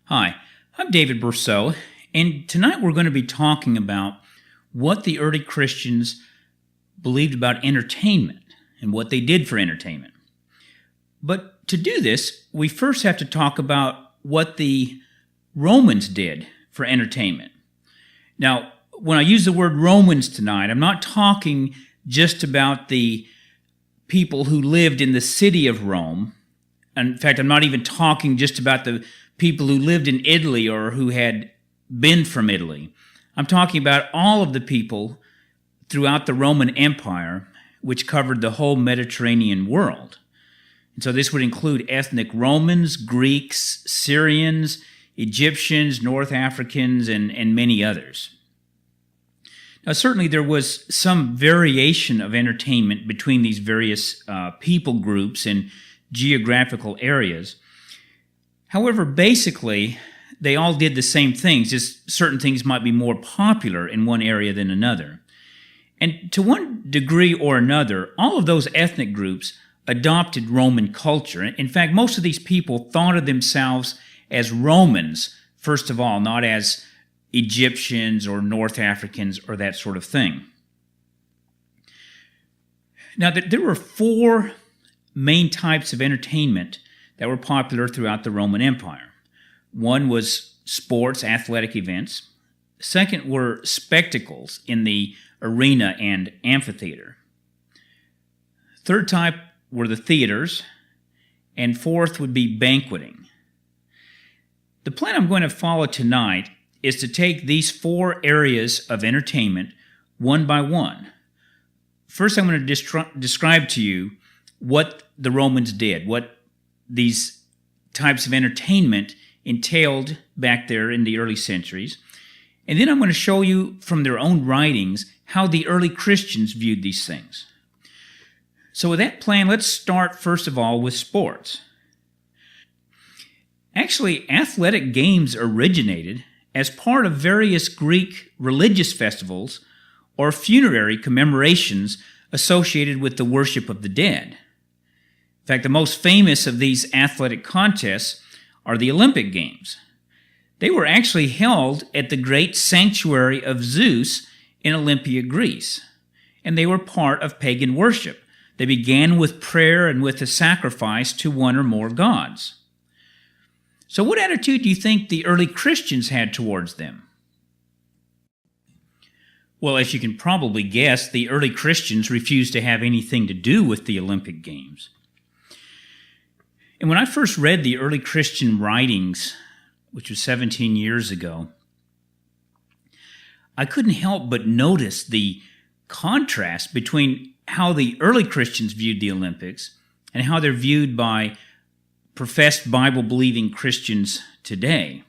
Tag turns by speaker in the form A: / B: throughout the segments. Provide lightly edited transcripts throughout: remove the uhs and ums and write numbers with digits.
A: Hi, I'm David Brousseau, and tonight we're going to be talking about what the early Christians believed about entertainment and what they did for entertainment. But to do this, we first have to talk about what the Romans did for entertainment. Now, when I use the word Romans tonight, I'm not talking just about the people who lived in the city of Rome. In fact, I'm not even talking just about the people who lived in Italy or who had been from Italy. I'm talking about all of the people throughout the Roman Empire, which covered the whole Mediterranean world. And so this would include ethnic Romans, Greeks, Syrians, Egyptians, North Africans, and many others. Now, certainly there was some variation of entertainment between these various people groups and geographical areas. However, basically, they all did the same things, just certain things might be more popular in one area than another. And to one degree or another, all of those ethnic groups adopted Roman culture. In fact, most of these people thought of themselves as Romans, first of all, not as Egyptians or North Africans or that sort of thing. Now, there were four main types of entertainment that were popular throughout the Roman Empire. One was sports, athletic events. Second were spectacles in the arena and amphitheater. Third type were the theaters. And fourth would be banqueting. The plan I'm going to follow tonight is to take these four areas of entertainment one by one. First, I'm going to describe to you what the Romans did, what these types of entertainment entailed back there in the early centuries. And then I'm going to show you from their own writings how the early Christians viewed these things. So with that plan, let's start first of all with sports. Actually, athletic games originated as part of various Greek religious festivals or funerary commemorations associated with the worship of the dead. In fact, the most famous of these athletic contests are the Olympic Games. They were actually held at the great sanctuary of Zeus in Olympia, Greece, and they were part of pagan worship. They began with prayer and with a sacrifice to one or more gods. So what attitude do you think the early Christians had towards them? Well, as you can probably guess, the early Christians refused to have anything to do with the Olympic Games. And when I first read the early Christian writings, which was 17 years ago, I couldn't help but notice the contrast between how the early Christians viewed the Olympics and how they're viewed by professed Bible-believing Christians today.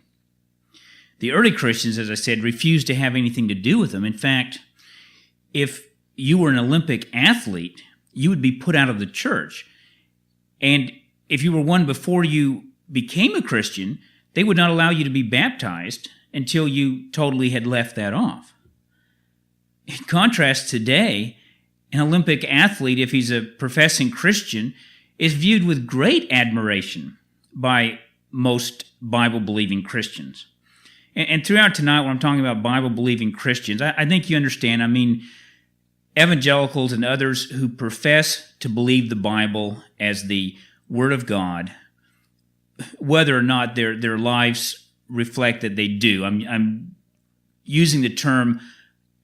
A: The early Christians, as I said, refused to have anything to do with them. In fact, if you were an Olympic athlete, you would be put out of the church. And if you were one before you became a Christian, they would not allow you to be baptized until you totally had left that off. In contrast, today, an Olympic athlete, if he's a professing Christian, is viewed with great admiration by most Bible-believing Christians. And throughout tonight, when I'm talking about Bible-believing Christians, I think you understand. I mean, evangelicals and others who profess to believe the Bible as the Word of God, whether or not their lives reflect that they do. I'm using the term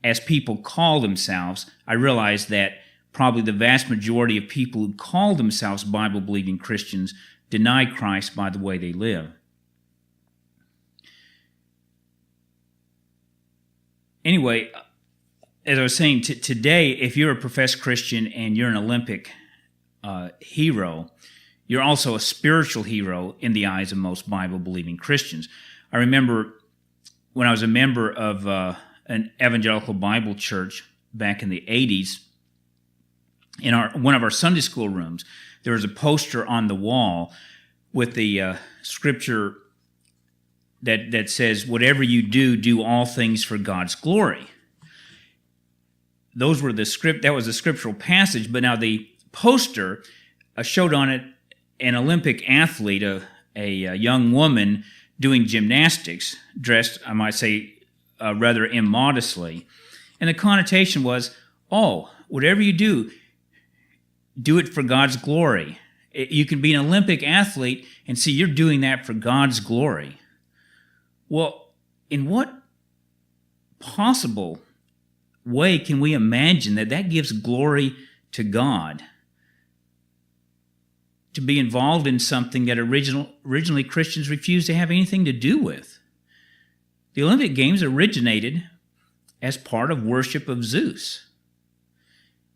A: as people call themselves. I realize that probably the vast majority of people who call themselves Bible-believing Christians deny Christ by the way they live. Anyway, as I was saying, today, if you're a professed Christian and you're an Olympic hero, you're also a spiritual hero in the eyes of most Bible-believing Christians. I remember when I was a member of an evangelical Bible church back in the 80s, in one of our Sunday school rooms, there was a poster on the wall with the scripture that says, "Whatever you do, do all things for God's glory." That was the scriptural passage, but now the poster showed on it an Olympic athlete, a young woman doing gymnastics, dressed, I might say, rather immodestly. And the connotation was, oh, whatever you do it for God's glory. You can be an Olympic athlete and see you're doing that for God's glory. Well, in what possible way can we imagine that gives glory to God? To be involved in something that originally Christians refused to have anything to do with. The Olympic Games originated as part of worship of Zeus.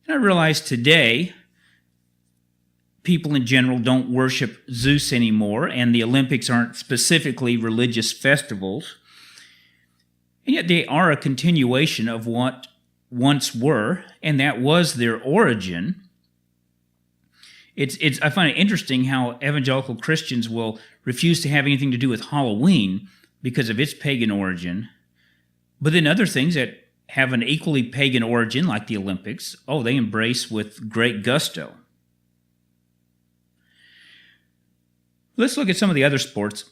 A: And I realize today, people in general don't worship Zeus anymore, and the Olympics aren't specifically religious festivals. And yet they are a continuation of what once were, and that was their origin. I find it interesting how evangelical Christians will refuse to have anything to do with Halloween because of its pagan origin, but then other things that have an equally pagan origin, like the Olympics, they embrace with great gusto. Let's look at some of the other sports.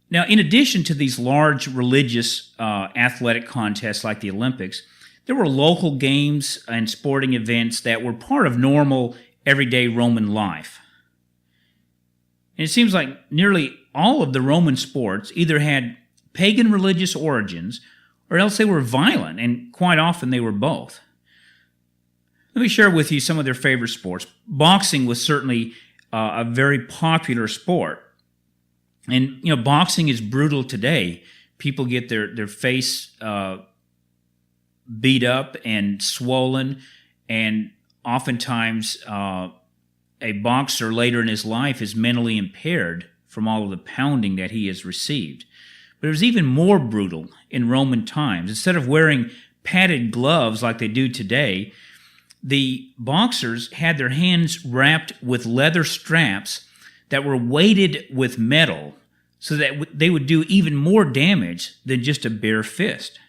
A: Now, in addition to these large religious athletic contests like the Olympics, there were local games and sporting events that were part of normal, everyday Roman life. And it seems like nearly all of the Roman sports either had pagan religious origins or else they were violent, and quite often they were both. Let me share with you some of their favorite sports. Boxing was certainly a very popular sport. And, boxing is brutal today. People get their face beat up and swollen, and oftentimes a boxer later in his life is mentally impaired from all of the pounding that he has received. But it was even more brutal in Roman times. Instead of wearing padded gloves like they do today, the boxers had their hands wrapped with leather straps that were weighted with metal so that they would do even more damage than just a bare fist.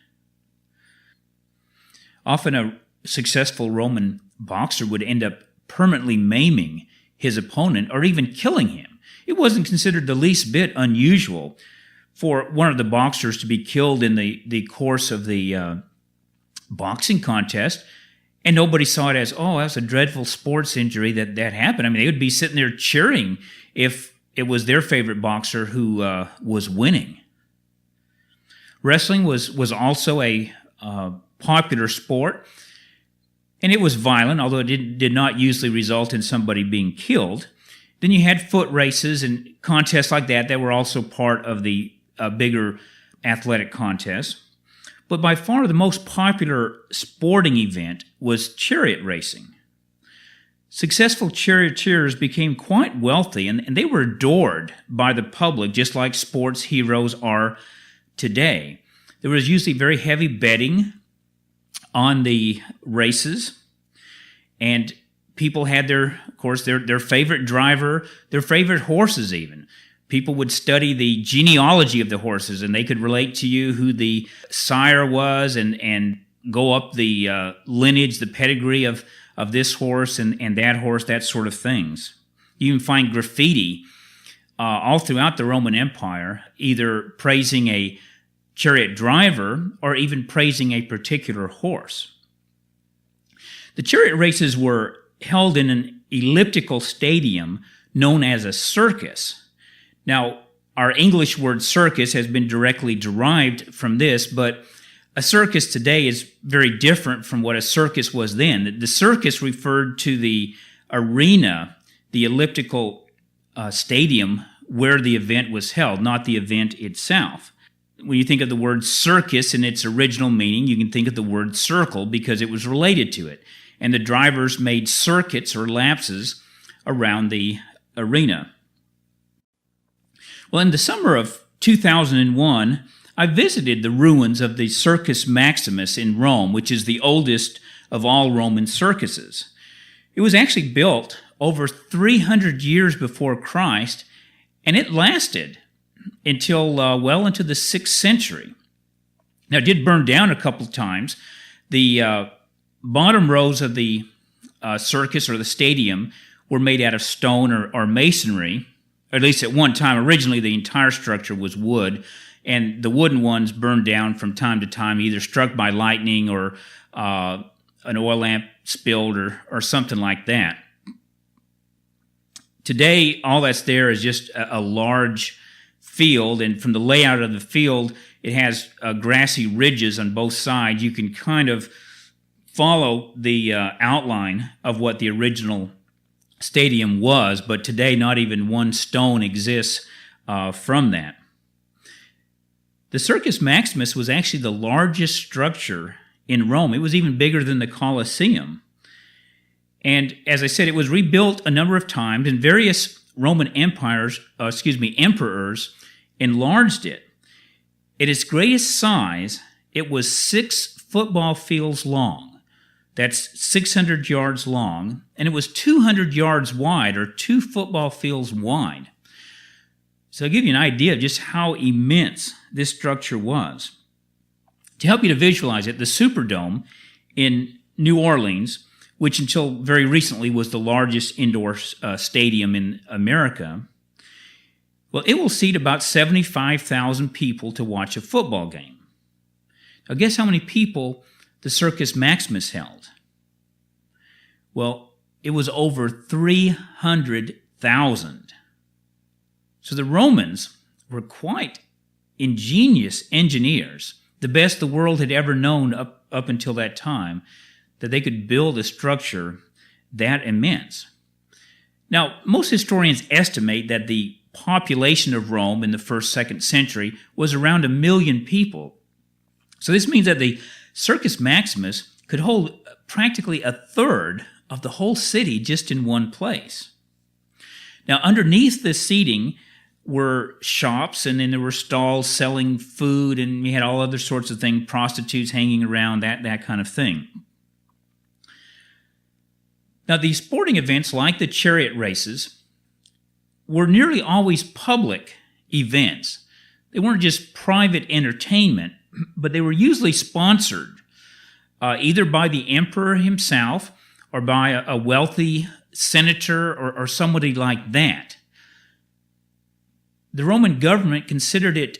A: Often a successful Roman boxer would end up permanently maiming his opponent or even killing him. It wasn't considered the least bit unusual for one of the boxers to be killed in the course of the boxing contest, and nobody saw it as, that's a dreadful sports injury that happened. I mean, they would be sitting there cheering if it was their favorite boxer who was winning. Wrestling was also a popular sport, and it was violent, although it did not usually result in somebody being killed. Then you had foot races and contests like that were also part of the bigger athletic contests. But by far the most popular sporting event was chariot racing. Successful charioteers became quite wealthy, and they were adored by the public, just like sports heroes are today. There was usually very heavy betting on the races, and people had their favorite driver, their favorite horses even. People would study the genealogy of the horses, and they could relate to you who the sire was and go up the lineage, the pedigree of this horse and that horse, that sort of things. You even find graffiti all throughout the Roman Empire, either praising a chariot driver or even praising a particular horse. The chariot races were held in an elliptical stadium known as a circus. Now, our English word circus has been directly derived from this, but a circus today is very different from what a circus was then. The circus referred to the arena, the elliptical stadium where the event was held, not the event itself. When you think of the word circus in its original meaning, you can think of the word circle because it was related to it. And the drivers made circuits or lapses around the arena. Well, in the summer of 2001, I visited the ruins of the Circus Maximus in Rome, which is the oldest of all Roman circuses. It was actually built over 300 years before Christ, and it lasted until well into the 6th century. Now, it did burn down a couple of times. The bottom rows of the circus or the stadium were made out of stone or masonry, At least at one time. Originally, the entire structure was wood, and the wooden ones burned down from time to time, either struck by lightning or an oil lamp spilled or something like that. Today, all that's there is just a large field, and from the layout of the field, it has grassy ridges on both sides. You can kind of follow the outline of what the original stadium was, but today not even one stone exists from that. The Circus Maximus was actually the largest structure in Rome. It was even bigger than the Colosseum. And as I said, it was rebuilt a number of times, and various Roman emperors enlarged it. At its greatest size, it was 6 football fields long. That's 600 yards long, and it was 200 yards wide, or 2 football fields wide. So I'll give you an idea of just how immense this structure was. To help you to visualize it, the Superdome in New Orleans, which until very recently was the largest indoor stadium in America, well, it will seat about 75,000 people to watch a football game. Now, guess how many people the Circus Maximus held? Well, it was over 300,000. So the Romans were quite ingenious engineers, the best the world had ever known up until that time, that they could build a structure that immense. Now, most historians estimate that the population of Rome in the 1st, 2nd century was around 1 million people. So this means that the Circus Maximus could hold practically a third of the whole city just in one place. Now, underneath the seating were shops, and then there were stalls selling food, and you had all other sorts of things, prostitutes hanging around, that kind of thing. Now, these sporting events, like the chariot races, were nearly always public events. They weren't just private entertainment, but they were usually sponsored either by the emperor himself or by a wealthy senator or somebody like that. The Roman government considered it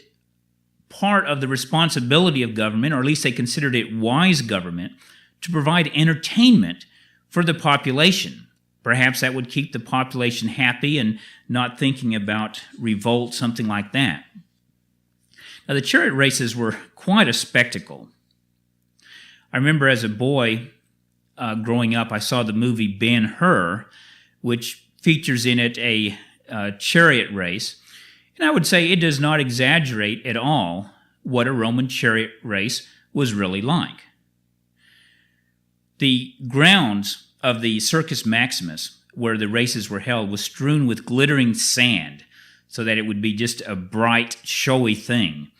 A: part of the responsibility of government, or at least they considered it wise government, to provide entertainment for the population. Perhaps that would keep the population happy and not thinking about revolt, something like that. Now, the chariot races were quite a spectacle. I remember as a boy growing up, I saw the movie Ben-Hur, which features in it a chariot race. And I would say it does not exaggerate at all what a Roman chariot race was really like. The grounds of the Circus Maximus, where the races were held, was strewn with glittering sand so that it would be just a bright, showy thing.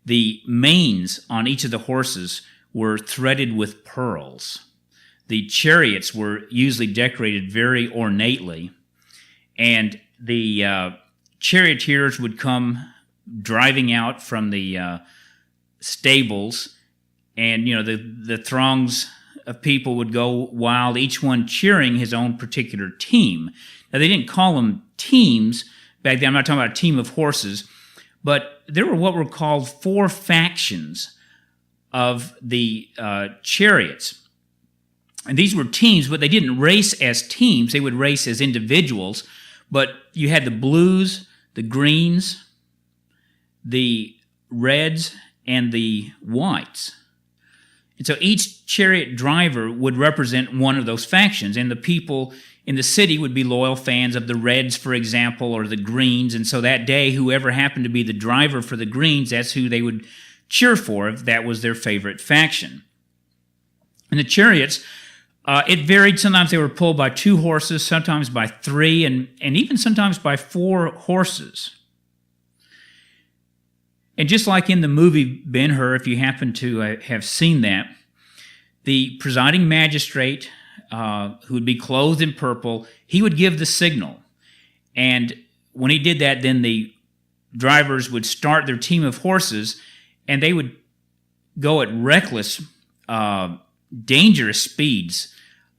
A: The manes on each of the horses were threaded with pearls. The chariots were usually decorated very ornately, and the charioteers would come driving out from the stables, and the throngs of people would go wild, each one cheering his own particular team. Now, they didn't call them teams back then. I'm not talking about a team of horses, but there were what were called 4 factions of the chariots. And these were teams, but they didn't race as teams. They would race as individuals. But you had the blues, the greens, the reds, and the whites. And so each chariot driver would represent one of those factions, and the people in the city would be loyal fans of the Reds, for example, or the Greens, and so that day, whoever happened to be the driver for the Greens, that's who they would cheer for if that was their favorite faction. And the chariots, it varied. Sometimes they were pulled by 2 horses, sometimes by 3, and even sometimes by 4 horses. And just like in the movie Ben-Hur, if you happen to have seen that, the presiding magistrate, who would be clothed in purple, he would give the signal. And when he did that, then the drivers would start their team of horses, and they would go at reckless, dangerous speeds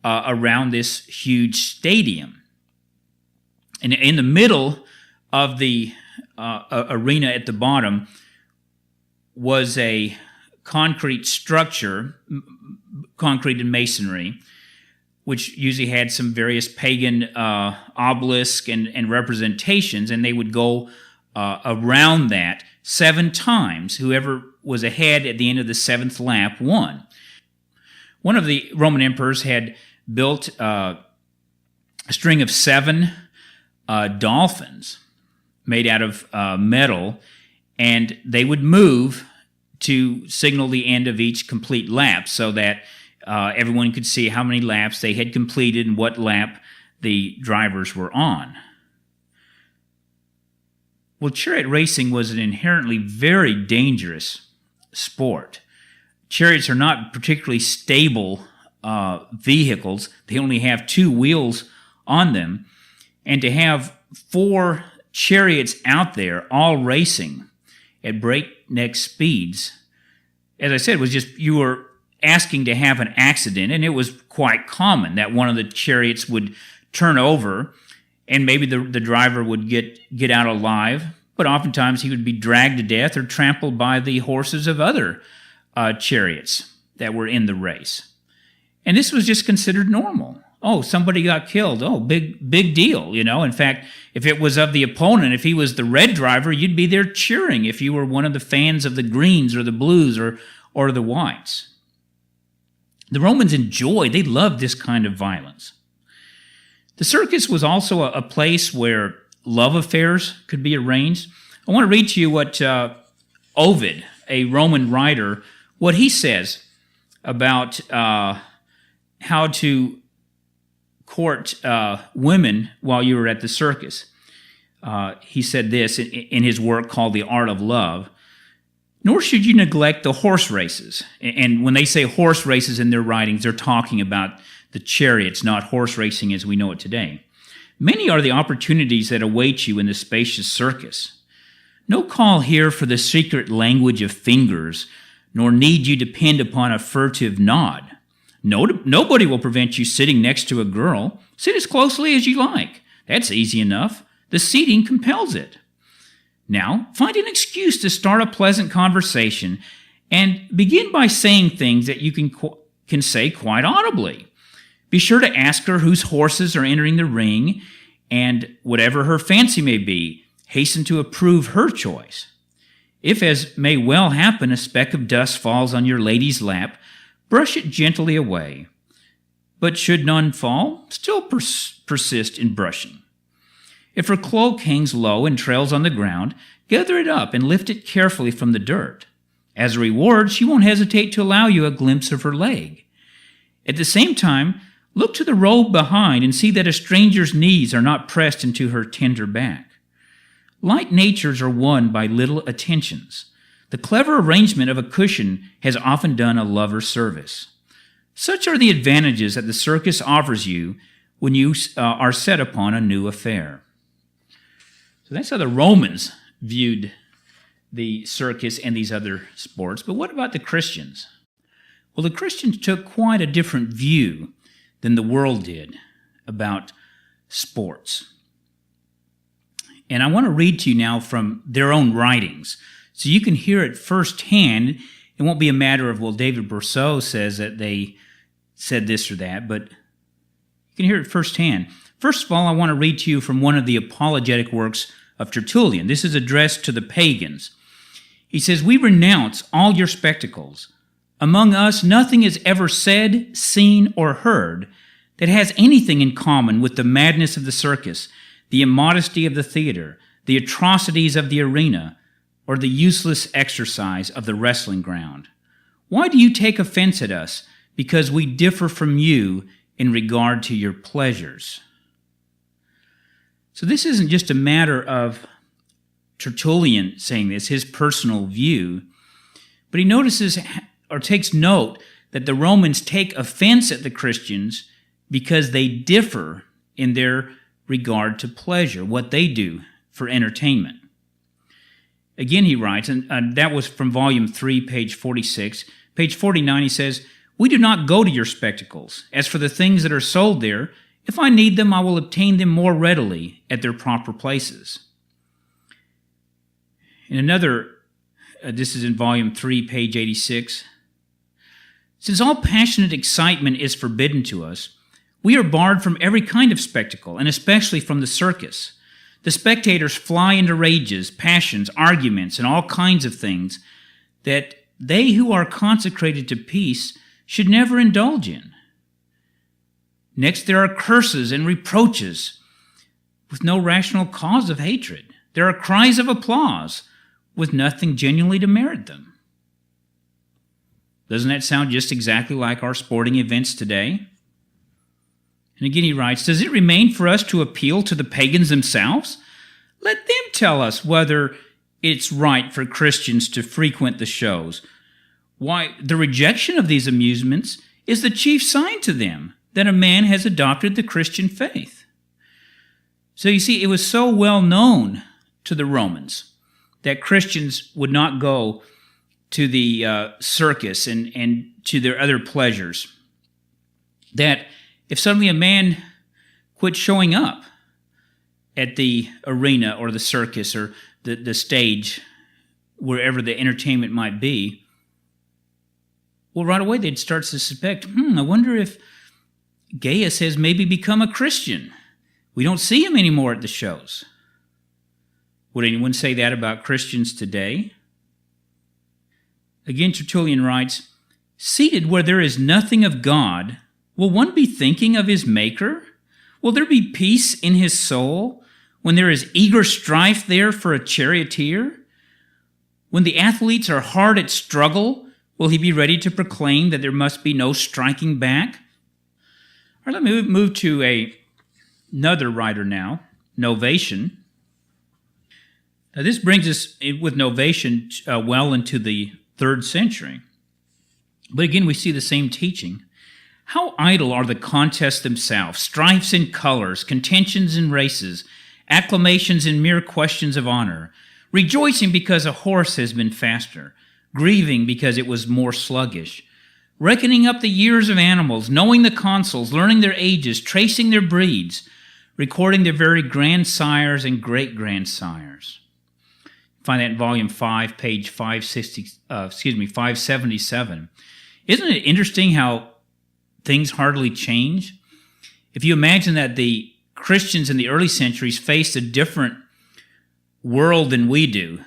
A: around this huge stadium. And in the middle of the arena at the bottom was a concrete structure, concrete and masonry, which usually had some various pagan obelisks and representations, and they would go around that 7 times. Whoever was ahead at the end of the 7th lap won. One of the Roman emperors had built a string of 7 dolphins made out of metal, and they would move to signal the end of each complete lap so that everyone could see how many laps they had completed and what lap the drivers were on. Well, chariot racing was an inherently very dangerous sport. Chariots are not particularly stable vehicles. They only have 2 wheels on them. And to have 4 chariots out there all racing at breakneck speeds, as I said, was just, you were asking to have an accident, and it was quite common that one of the chariots would turn over, and maybe the driver would get out alive, but oftentimes he would be dragged to death or trampled by the horses of other chariots that were in the race. And this was just considered normal. Oh, somebody got killed. Oh, big deal, you know. In fact, if it was of the opponent, if he was the red driver, you'd be there cheering if you were one of the fans of the greens or the blues or the whites. The Romans they loved this kind of violence. The circus was also a place where love affairs could be arranged. I want to read to you what Ovid, a Roman writer, what he says about how to court women while you were at the circus. He said this in his work called The Art of Love. Nor should you neglect the horse races. And when they say horse races in their writings, they're talking about the chariots, not horse racing as we know it today. Many are the opportunities that await you in the spacious circus. No call here for the secret language of fingers, nor need you depend upon a furtive nod. Nobody will prevent you sitting next to a girl. Sit as closely as you like. That's easy enough. The seating compels it. Now, find an excuse to start a pleasant conversation and begin by saying things that you can say quite audibly. Be sure to ask her whose horses are entering the ring, and whatever her fancy may be, hasten to approve her choice. If, as may well happen, a speck of dust falls on your lady's lap, brush it gently away. But should none fall, still persist in brushing. If her cloak hangs low and trails on the ground, gather it up and lift it carefully from the dirt. As a reward, she won't hesitate to allow you a glimpse of her leg. At the same time, look to the robe behind and see that a stranger's knees are not pressed into her tender back. Light natures are won by little attentions. The clever arrangement of a cushion has often done a lover service. Such are the advantages that the circus offers you when you are set upon a new affair. So that's how the Romans viewed the circus and these other sports. But what about the Christians? Well, the Christians took quite a different view than the world did about sports. And I want to read to you now from their own writings, so you can hear it firsthand. It won't be a matter of, well, David Berceau says that they said this or that, but you can hear it firsthand. First of all, I want to read to you from one of the apologetic works of Tertullian. This is addressed to the pagans. He says, "We renounce all your spectacles. Among us, nothing is ever said, seen, or heard that has anything in common with the madness of the circus, the immodesty of the theater, the atrocities of the arena, or the useless exercise of the wrestling ground. Why do you take offense at us because we differ from you in regard to your pleasures?" So this isn't just a matter of Tertullian saying this, his personal view, but he notices or takes note that the Romans take offense at the Christians because they differ in their regard to pleasure, what they do for entertainment. Again, he writes, and that was from volume 3, page 46. Page 49, he says, "We do not go to your spectacles. As for the things that are sold there, if I need them, I will obtain them more readily at their proper places. In another, this is in volume 3, page 86. Since all passionate excitement is forbidden to us, we are barred from every kind of spectacle, and especially from the circus. The spectators fly into rages, passions, arguments, and all kinds of things that they who are consecrated to peace should never indulge in. Next, there are curses and reproaches with no rational cause of hatred. There are cries of applause with nothing genuinely to merit them. Doesn't that sound just exactly like our sporting events today? And again he writes, does it remain for us to appeal to the pagans themselves? Let them tell us whether it's right for Christians to frequent the shows. Why, the rejection of these amusements is the chief sign to them that a man has adopted the Christian faith. So you see, it was so well known to the Romans that Christians would not go to the circus and to their other pleasures, that if suddenly a man quit showing up at the arena or the circus or the stage, wherever the entertainment might be, well, right away they'd start to suspect, I wonder if Gaius has maybe become a Christian. We don't see him anymore at the shows. Would anyone say that about Christians today? Again, Tertullian writes, seated where there is nothing of God, will one be thinking of his Maker? Will there be peace in his soul when there is eager strife there for a charioteer? When the athletes are hard at struggle, will he be ready to proclaim that there must be no striking back? All right, let me move to another writer now, Novatian. Now, this brings us with Novatian well into the 3rd century. But again, we see the same teaching. How idle are the contests themselves, strifes in colors, contentions in races, acclamations in mere questions of honor, rejoicing because a horse has been faster, grieving because it was more sluggish, reckoning up the years of animals, knowing the consuls, learning their ages, tracing their breeds, recording their very grandsires and great-grandsires. Find that in volume 5, page 577. Isn't it interesting how things hardly change? If you imagine that the Christians in the early centuries faced a different world than we do,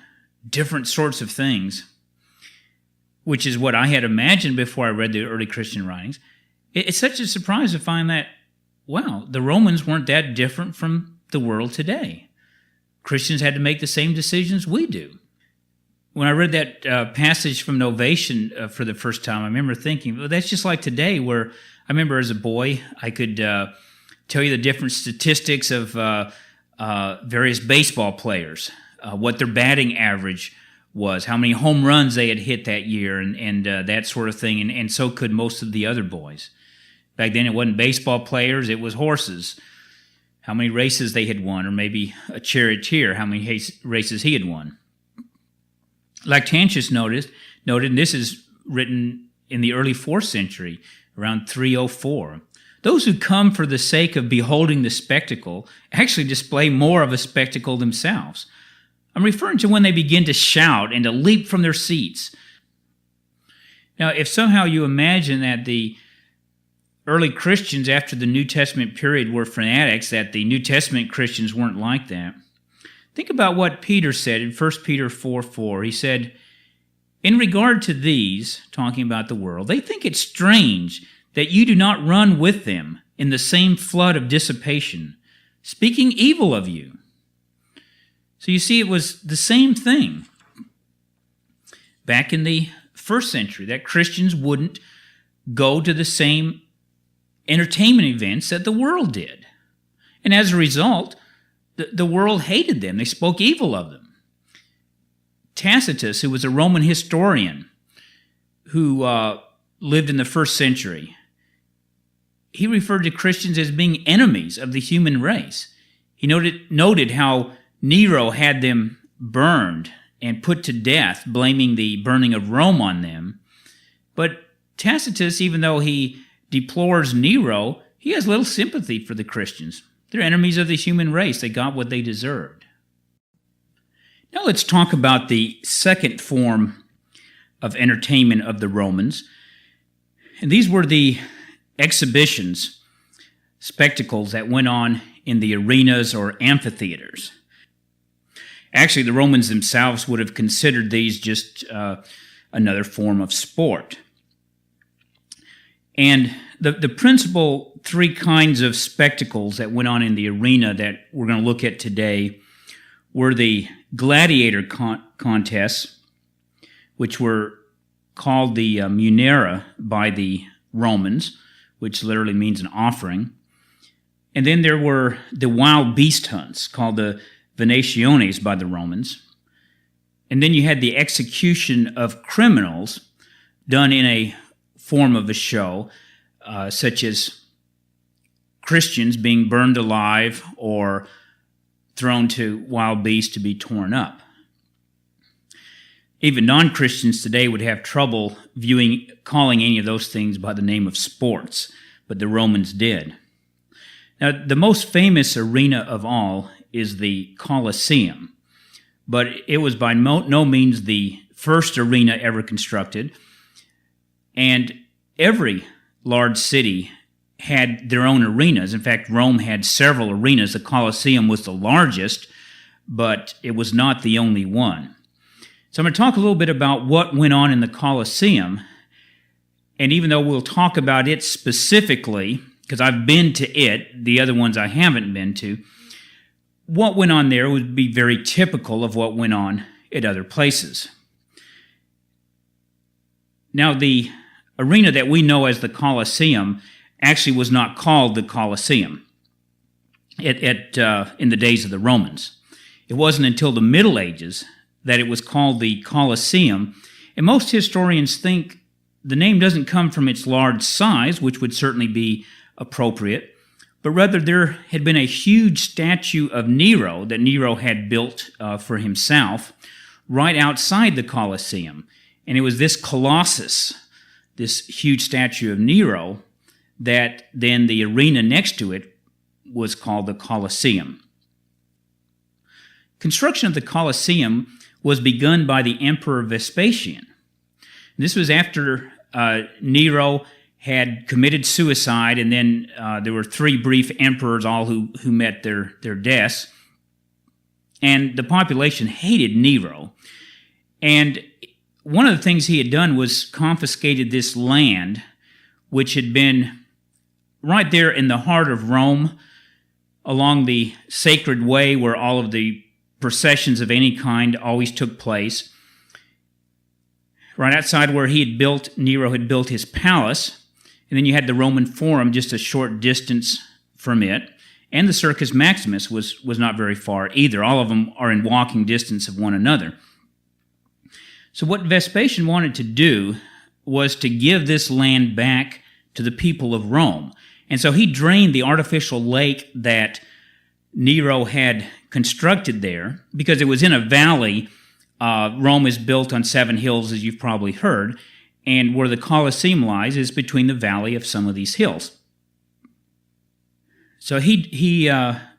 A: different sorts of things, which is what I had imagined before I read the early Christian writings, it's such a surprise to find that, wow, the Romans weren't that different from the world today. Christians had to make the same decisions we do. When I read that passage from Novatian for the first time, I remember thinking, well, that's just like today, where I remember as a boy, I could tell you the different statistics of various baseball players, what their batting average was, how many home runs they had hit that year, and that sort of thing, and so could most of the other boys. Back then, it wasn't baseball players, it was horses, how many races they had won, or maybe a charioteer, how many races he had won. Lactantius noted, and this is written in the early 4th century, around 304, those who come for the sake of beholding the spectacle actually display more of a spectacle themselves. I'm referring to when they begin to shout and to leap from their seats. Now, if somehow you imagine that the early Christians after the New Testament period were fanatics, that the New Testament Christians weren't like that, think about what Peter said in 1 Peter 4:4. He said, in regard to these, talking about the world, they think it strange that you do not run with them in the same flood of dissipation, speaking evil of you. So you see, it was the same thing back in the 1st century, that Christians wouldn't go to the same entertainment events that the world did. And as a result, the world hated them. They spoke evil of them. Tacitus, who was a Roman historian who lived in the 1st century, he referred to Christians as being enemies of the human race. He noted how Nero had them burned and put to death, blaming the burning of Rome on them. But Tacitus, even though he deplores Nero, he has little sympathy for the Christians. They're enemies of the human race. They got what they deserved. Now let's talk about the second form of entertainment of the Romans. And these were the exhibitions, spectacles that went on in the arenas or amphitheaters. Actually, the Romans themselves would have considered these just another form of sport. And the principal three kinds of spectacles that went on in the arena that we're going to look at today were the gladiator contests, which were called the munera by the Romans, which literally means an offering. And then there were the wild beast hunts, called the venationes by the Romans. And then you had the execution of criminals done in a form of a show, such as Christians being burned alive or thrown to wild beasts to be torn up. Even non-Christians today would have trouble calling any of those things by the name of sports, but the Romans did. Now, the most famous arena of all is the Colosseum, but it was by no means the first arena ever constructed, and every large city had their own arenas. In fact, Rome had several arenas. The Colosseum was the largest, but it was not the only one. So I'm going to talk a little bit about what went on in the Colosseum, and even though we'll talk about it specifically, because I've been to it, the other ones I haven't been to, what went on there would be very typical of what went on at other places. Now, the arena that we know as the Colosseum actually was not called the Colosseum in the days of the Romans. It wasn't until the Middle Ages that it was called the Colosseum, and most historians think the name doesn't come from its large size, which would certainly be appropriate, but rather there had been a huge statue of Nero that Nero had built for himself right outside the Colosseum. And it was this Colossus, this huge statue of Nero, that then the arena next to it was called the Colosseum. Construction of the Colosseum was begun by the Emperor Vespasian. This was after Nero had committed suicide, and then there were three brief emperors, all who met their deaths. And the population hated Nero. And one of the things he had done was confiscated this land, which had been right there in the heart of Rome, along the sacred way where all of the processions of any kind always took place. Right outside where Nero had built his palace, and then you had the Roman Forum just a short distance from it, and the Circus Maximus was not very far either. All of them are in walking distance of one another. So what Vespasian wanted to do was to give this land back to the people of Rome. And so he drained the artificial lake that Nero had constructed there, because it was in a valley. Rome is built on 7 hills, as you've probably heard, and where the Colosseum lies is between the valley of some of these hills. So he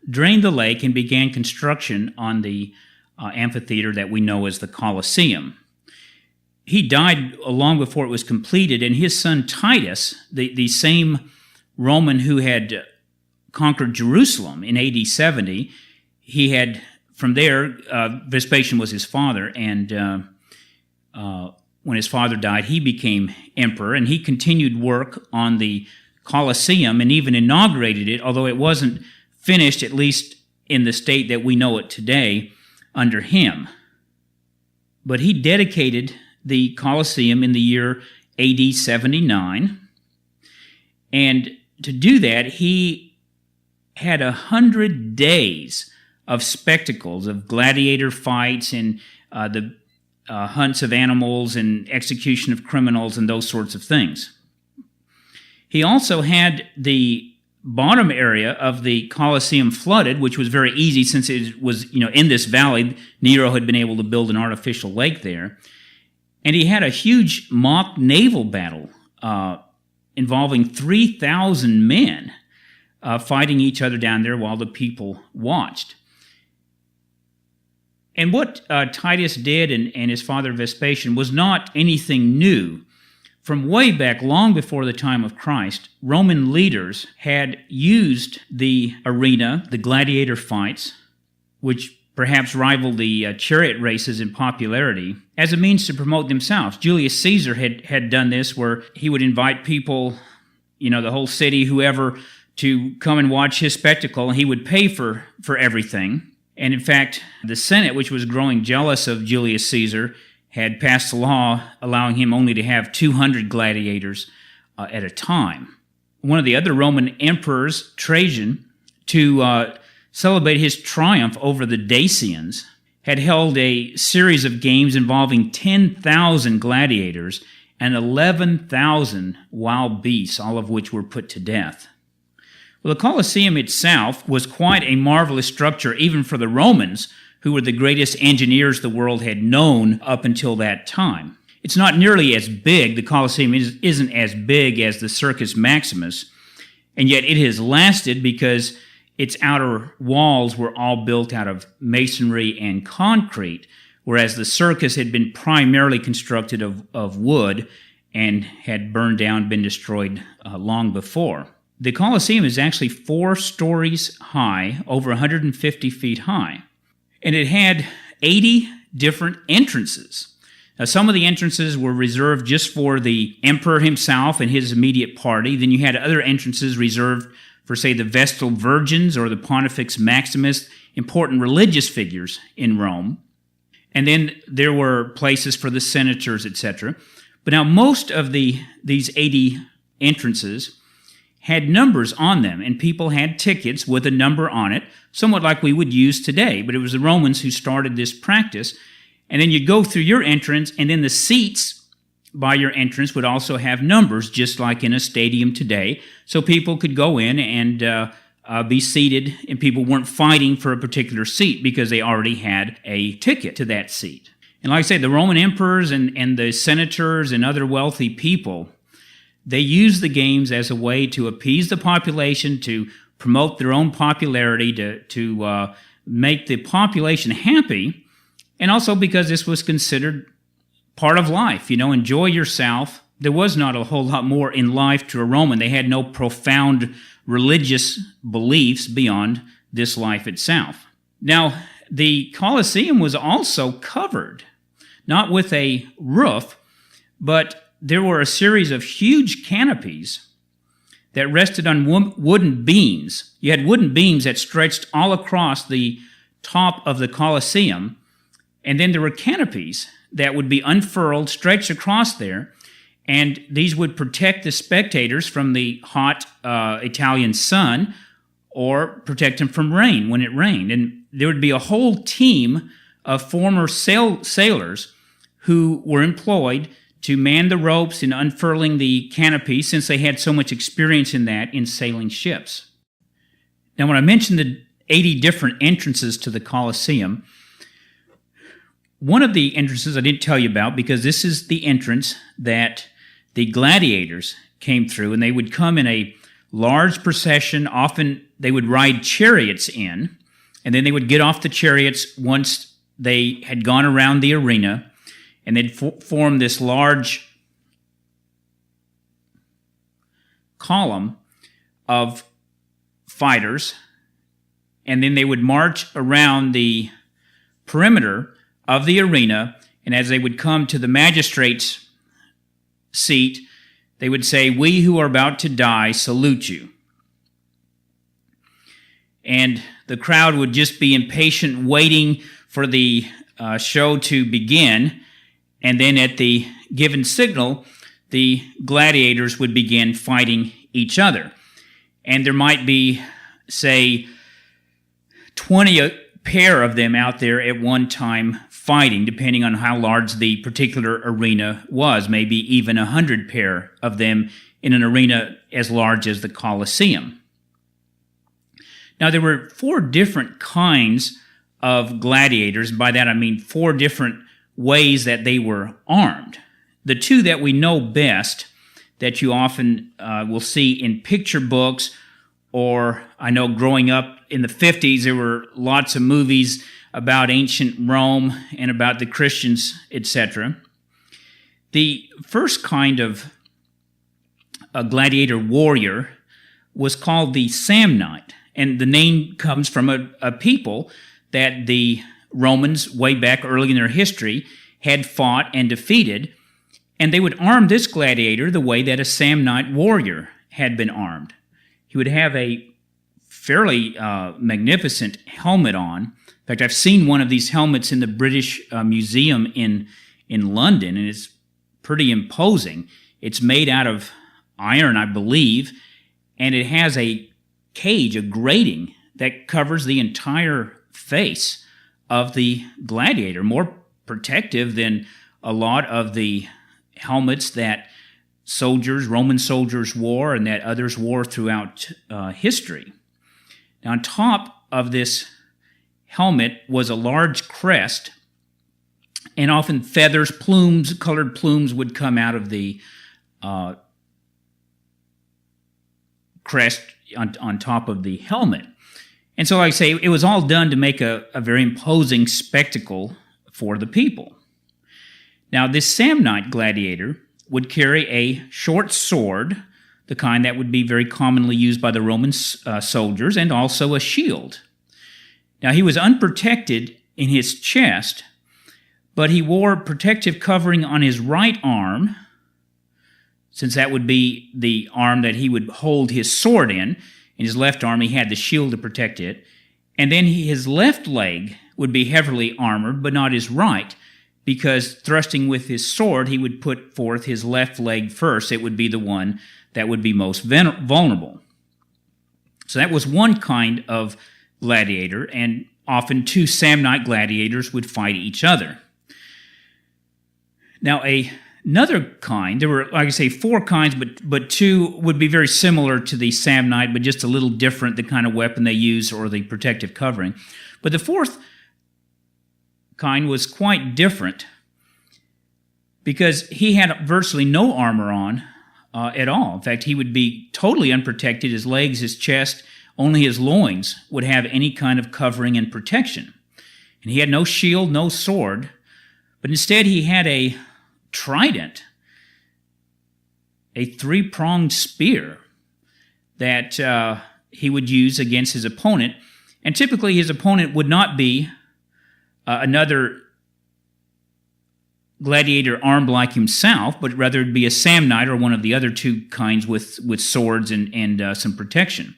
A: drained the lake and began construction on the amphitheater that we know as the Colosseum. He died long before it was completed, and his son Titus, the same Roman who had conquered Jerusalem in AD 70, he had, from there, Vespasian was his father, and when his father died, he became emperor, and he continued work on the Colosseum and even inaugurated it, although it wasn't finished, at least in the state that we know it today, under him. But he dedicated the Colosseum in the year AD 79, and to do that, he had 100 days of spectacles, of gladiator fights and the hunts of animals and execution of criminals and those sorts of things. He also had the bottom area of the Colosseum flooded, which was very easy since it was, in this valley. Nero had been able to build an artificial lake there. And he had a huge mock naval battle involving 3,000 men fighting each other down there while the people watched. And what Titus did and his father Vespasian was not anything new. From way back, long before the time of Christ, Roman leaders had used the arena, the gladiator fights, which perhaps rivaled the chariot races in popularity, as a means to promote themselves. Julius Caesar had done this, where he would invite people, the whole city, whoever, to come and watch his spectacle, and he would pay for everything. And in fact, the Senate, which was growing jealous of Julius Caesar, had passed a law allowing him only to have 200 gladiators at a time. One of the other Roman emperors, Trajan, to celebrate his triumph over the Dacians, had held a series of games involving 10,000 gladiators and 11,000 wild beasts, all of which were put to death. Well, the Colosseum itself was quite a marvelous structure, even for the Romans, who were the greatest engineers the world had known up until that time. It's not nearly as big. The Colosseum isn't as big as the Circus Maximus, and yet it has lasted because its outer walls were all built out of masonry and concrete, whereas the circus had been primarily constructed of wood and had burned down, been destroyed long before. The Colosseum is actually 4 stories high, over 150 feet high. And it had 80 different entrances. Now, some of the entrances were reserved just for the emperor himself and his immediate party. Then you had other entrances reserved for, say, the Vestal Virgins or the Pontifex Maximus, important religious figures in Rome. And then there were places for the senators, etc. But now most of these 80 entrances had numbers on them, and people had tickets with a number on it, somewhat like we would use today. But it was the Romans who started this practice. And then you go through your entrance, and then the seats by your entrance would also have numbers, just like in a stadium today. So people could go in and be seated, and people weren't fighting for a particular seat because they already had a ticket to that seat. And like I say, the Roman emperors and the senators and other wealthy people, they used the games as a way to appease the population, to promote their own popularity, to make the population happy, and also because this was considered part of life. Enjoy yourself. There was not a whole lot more in life to a Roman. They had no profound religious beliefs beyond this life itself. Now, the Colosseum was also covered, not with a roof, but there were a series of huge canopies that rested on wooden beams. You had wooden beams that stretched all across the top of the Colosseum, and then there were canopies that would be unfurled, stretched across there, and these would protect the spectators from the hot Italian sun or protect them from rain when it rained. And there would be a whole team of former sailors who were employed to man the ropes in unfurling the canopy, since they had so much experience in that in sailing ships. Now, when I mentioned the 80 different entrances to the Colosseum, one of the entrances I didn't tell you about, because this is the entrance that the gladiators came through, and they would come in a large procession. Often they would ride chariots in, and then they would get off the chariots once they had gone around the arena, and they'd form this large column of fighters, and then they would march around the perimeter of the arena, and as they would come to the magistrate's seat, they would say, "We who are about to die salute you." And the crowd would just be impatient, waiting for the show to begin. And then at the given signal, the gladiators would begin fighting each other. And there might be, say, 20 pair of them out there at one time fighting, depending on how large the particular arena was, maybe even 100 pair of them in an arena as large as the Colosseum. Now, there were 4 different kinds of gladiators. By that I mean 4 different ways that they were armed. The 2 that we know best, that you often will see in picture books, or I know growing up in the 50s, there were lots of movies about ancient Rome and about the Christians, etc. The first kind of a gladiator warrior was called the Samnite, and the name comes from a people that the Romans, way back early in their history, had fought and defeated, and they would arm this gladiator the way that a Samnite warrior had been armed. He would have a fairly magnificent helmet on. In fact, I've seen one of these helmets in the British Museum in London, and it's pretty imposing. It's made out of iron, I believe, and it has a cage, a grating, that covers the entire face of the gladiator, more protective than a lot of the helmets that Roman soldiers wore and that others wore throughout history. Now, on top of this helmet was a large crest, and often feathers, plumes, colored plumes would come out of the crest on top of the helmet. And so, like I say, it was all done to make a very imposing spectacle for the people. Now, this Samnite gladiator would carry a short sword, the kind that would be very commonly used by the Roman soldiers, and also a shield. Now, he was unprotected in his chest, but he wore protective covering on his right arm, since that would be the arm that he would hold his sword in. In his left arm, he had the shield to protect it. And then his left leg would be heavily armored, but not his right, because thrusting with his sword, he would put forth his left leg first. It would be the one that would be most vulnerable. So that was one kind of gladiator, and often two Samnite gladiators would fight each other. Now, another kind, there were, like I say, four kinds, but two would be very similar to the Samnite, but just a little different, the kind of weapon they use or the protective covering. But the fourth kind was quite different, because he had virtually no armor on at all. In fact, he would be totally unprotected. His legs, his chest, only his loins would have any kind of covering and protection. And he had no shield, no sword, but instead he had a trident, a three-pronged spear that he would use against his opponent. And typically his opponent would not be another gladiator armed like himself, but rather it'd be a Samnite or one of the other two kinds with swords and some protection.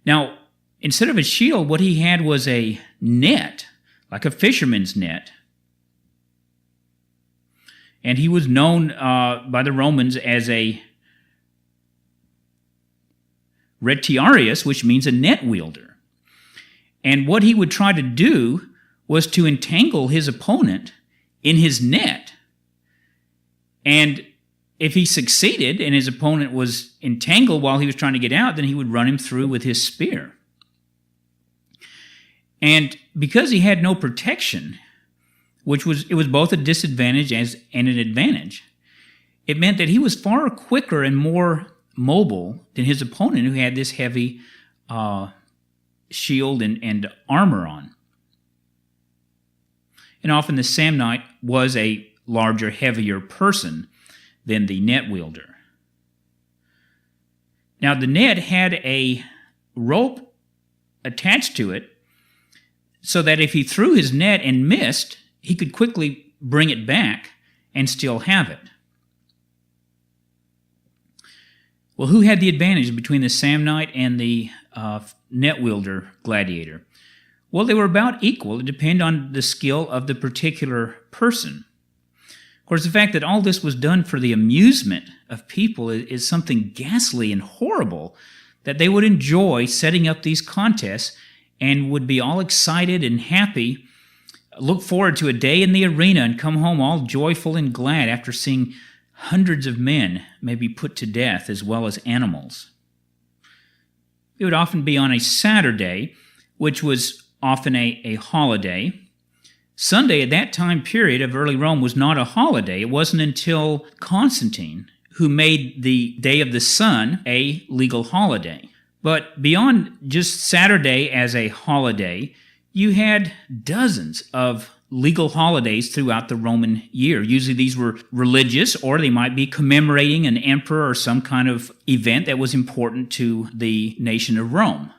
A: Now, instead of a shield, what he had was a net, like a fisherman's net. And he was known by the Romans as a retiarius, which means a net wielder. And what he would try to do was to entangle his opponent in his net. And if he succeeded and his opponent was entangled while he was trying to get out, then he would run him through with his spear. And because he had no protection, it was both a disadvantage and an advantage, it meant that he was far quicker and more mobile than his opponent, who had this heavy shield and armor on. And often the Samnite was a larger, heavier person than the net wielder. Now, the net had a rope attached to it so that if he threw his net and missed, he could quickly bring it back and still have it. Well, who had the advantage between the Samnite and the net wielder gladiator? Well, they were about equal. It depended on the skill of the particular person. Of course, the fact that all this was done for the amusement of people is something ghastly and horrible, that they would enjoy setting up these contests and would be all excited and happy, look forward to a day in the arena and come home all joyful and glad after seeing hundreds of men maybe put to death as well as animals. It would often be on a Saturday, which was often a holiday. Sunday at that time period of early Rome was not a holiday. It wasn't until Constantine who made the Day of the Sun a legal holiday. But beyond just Saturday as a holiday, you had dozens of legal holidays throughout the Roman year. Usually these were religious, or they might be commemorating an emperor or some kind of event that was important to the nation of Rome.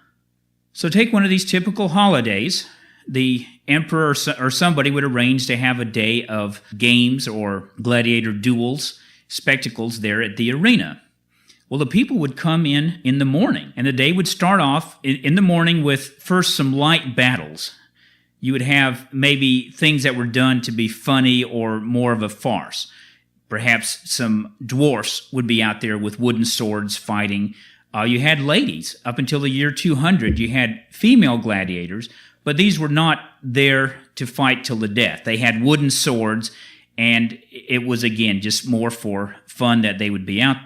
A: So take one of these typical holidays. The emperor or somebody would arrange to have a day of games or gladiator duels, spectacles there at the arena. Well, the people would come in the morning, and the day would start off in the morning with first some light battles. You would have maybe things that were done to be funny or more of a farce. Perhaps some dwarfs would be out there with wooden swords fighting. You had ladies. Up until the year 200, you had female gladiators, but these were not there to fight till the death. They had wooden swords, and it was, again, just more for fun that they would be out.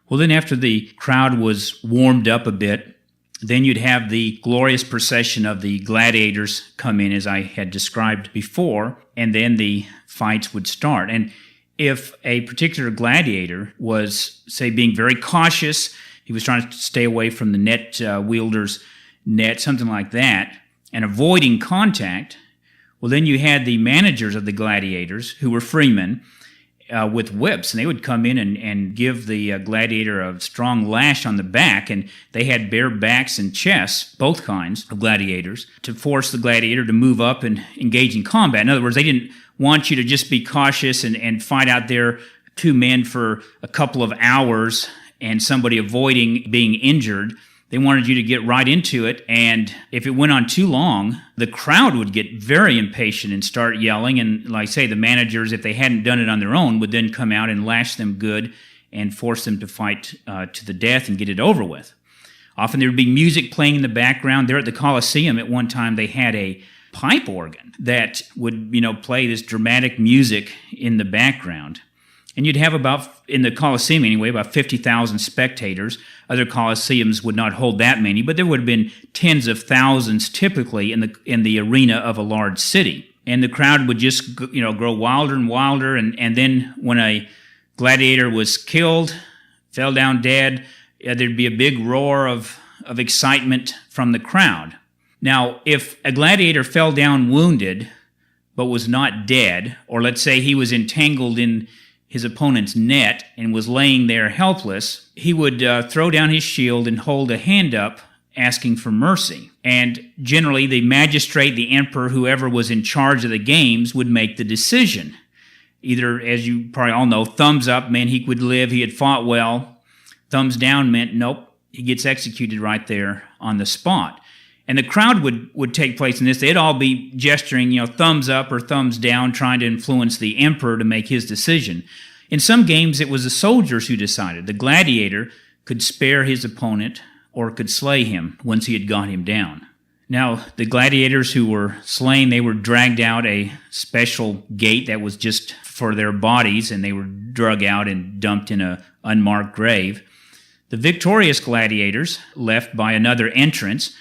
A: Well, then after the crowd was warmed up a bit, then you'd have the glorious procession of the gladiators come in, as I had described before, and then the fights would start. And if a particular gladiator was, say, being very cautious, he was trying to stay away from the net wielder's net, something like that, and avoiding contact, well, then you had the managers of the gladiators, who were freemen, with whips, and they would come in and give the gladiator a strong lash on the back, and they had bare backs and chests, both kinds of gladiators, to force the gladiator to move up and engage in combat. In other words, they didn't want you to just be cautious and fight out there, two men for a couple of hours and somebody avoiding being injured. They wanted you to get right into it, and if it went on too long, the crowd would get very impatient and start yelling, and like I say, the managers, if they hadn't done it on their own, would then come out and lash them good and force them to fight to the death and get it over with. Often there would be music playing in the background. There at the Colosseum at one time, they had a pipe organ that would, play this dramatic music in the background. And you'd have in the Colosseum anyway, about 50,000 spectators. Other Colosseums would not hold that many, but there would have been tens of thousands typically in the arena of a large city. And the crowd would just, grow wilder and wilder. And then when a gladiator was killed, fell down dead, there'd be a big roar of excitement from the crowd. Now, if a gladiator fell down wounded, but was not dead, or let's say he was entangled in his opponent's net and was laying there helpless, he would throw down his shield and hold a hand up asking for mercy. And generally, the magistrate, the emperor, whoever was in charge of the games would make the decision. Either, as you probably all know, thumbs up meant he would live, he had fought well. Thumbs down meant, nope, he gets executed right there on the spot. And the crowd would take place in this. They'd all be gesturing, thumbs up or thumbs down, trying to influence the emperor to make his decision. In some games, it was the soldiers who decided. The gladiator could spare his opponent or could slay him once he had got him down. Now, the gladiators who were slain, they were dragged out a special gate that was just for their bodies, and they were drug out and dumped in an unmarked grave. The victorious gladiators left by another entrance,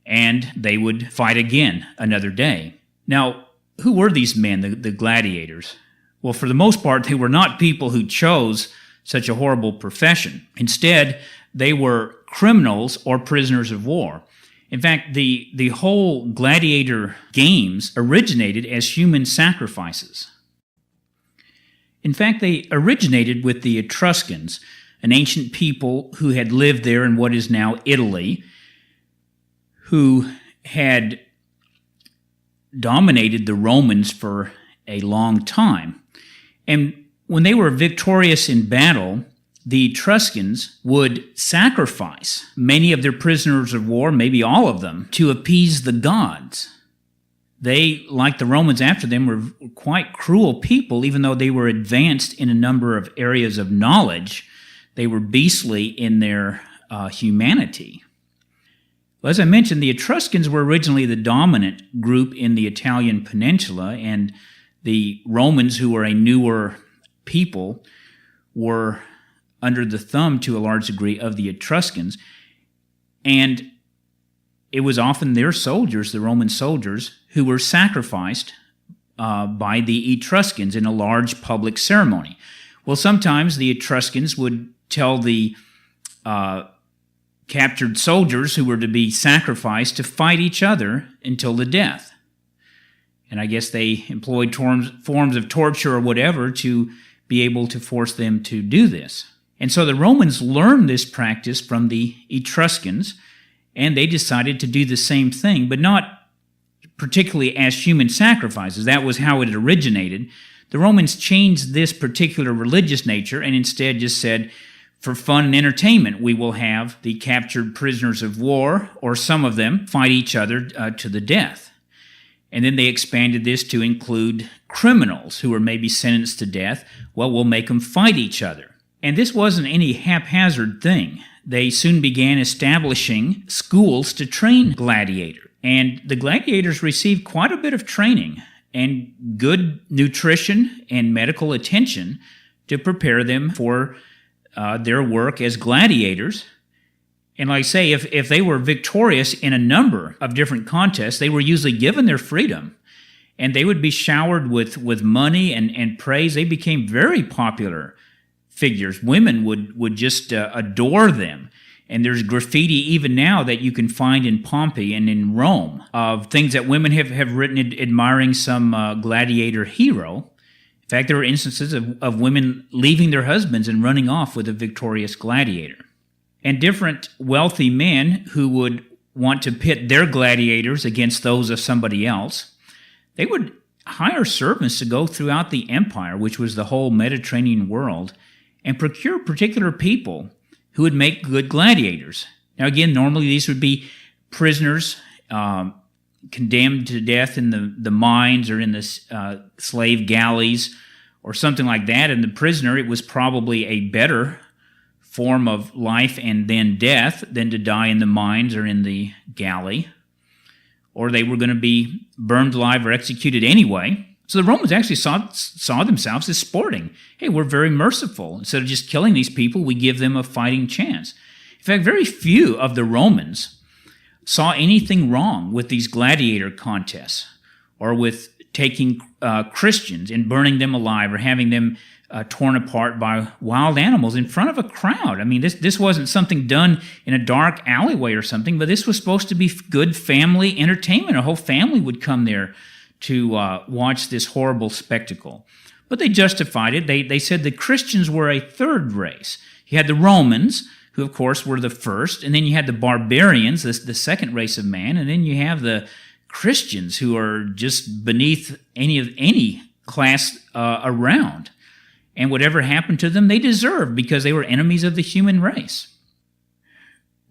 A: and they would fight again another day. Now, who were these men, the gladiators? Well, for the most part, they were not people who chose such a horrible profession. Instead, they were criminals or prisoners of war. In fact, the whole gladiator games originated as human sacrifices. In fact, they originated with the Etruscans, an ancient people who had lived there in what is now Italy, who had dominated the Romans for a long time. And when they were victorious in battle, the Etruscans would sacrifice many of their prisoners of war, maybe all of them, to appease the gods. They, like the Romans after them, were quite cruel people, even though they were advanced in a number of areas of knowledge. They were beastly in their humanity. Well, as I mentioned, the Etruscans were originally the dominant group in the Italian peninsula, and the Romans, who were a newer people, were under the thumb to a large degree of the Etruscans. And it was often their soldiers, the Roman soldiers, who were sacrificed by the Etruscans in a large public ceremony. Well, sometimes the Etruscans would tell the captured soldiers who were to be sacrificed to fight each other until the death. And I guess they employed forms of torture or whatever to be able to force them to do this. And so the Romans learned this practice from the Etruscans, and they decided to do the same thing, but not particularly as human sacrifices. That was how it originated. The Romans changed this particular religious nature and instead just said, for fun and entertainment, we will have the captured prisoners of war, or some of them, fight each other to the death. And then they expanded this to include criminals who were maybe sentenced to death. Well, we'll make them fight each other. And this wasn't any haphazard thing. They soon began establishing schools to train gladiators. And the gladiators received quite a bit of training and good nutrition and medical attention to prepare them for their work as gladiators. And like I say, if they were victorious in a number of different contests, they were usually given their freedom, and they would be showered with money and praise. They became very popular figures. Women would just adore them. And there's graffiti even now that you can find in Pompeii and in Rome of things that women have written admiring some gladiator hero. In fact, there are instances of women leaving their husbands and running off with a victorious gladiator. And different wealthy men who would want to pit their gladiators against those of somebody else, they would hire servants to go throughout the empire, which was the whole Mediterranean world, and procure particular people who would make good gladiators. Now again, normally these would be prisoners condemned to death in the mines or in the slave galleys or something like that. And the prisoner, it was probably a better form of life and then death than to die in the mines or in the galley, or they were going to be burned alive or executed anyway. So the Romans actually saw themselves as sporting. Hey, we're very merciful. Instead of just killing these people, we give them a fighting chance. In fact, very few of the Romans saw anything wrong with these gladiator contests or with taking Christians and burning them alive or having them torn apart by wild animals in front of a crowd. I mean, this wasn't something done in a dark alleyway or something, but this was supposed to be good family entertainment. A whole family would come there to watch this horrible spectacle. But they justified it. They said the Christians were a third race. You had the Romans, who of course were the first, and then you had the barbarians, the second race of man, and then you have the Christians, who are just beneath any class around. And whatever happened to them, they deserved, because they were enemies of the human race.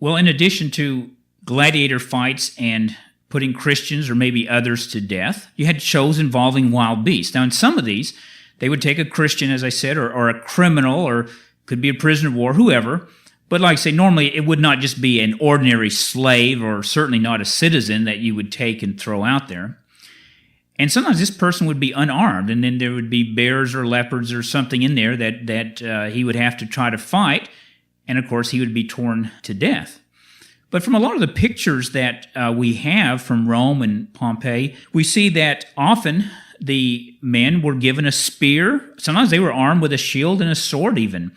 A: Well, in addition to gladiator fights and putting Christians or maybe others to death, you had shows involving wild beasts. Now, in some of these, they would take a Christian, as I said, or a criminal, or could be a prisoner of war, whoever. But like I say, normally it would not just be an ordinary slave, or certainly not a citizen that you would take and throw out there. And sometimes this person would be unarmed, and then there would be bears or leopards or something in there that he would have to try to fight, and of course he would be torn to death. But from a lot of the pictures that we have from Rome and Pompeii, we see that often the men were given a spear. Sometimes they were armed with a shield and a sword even.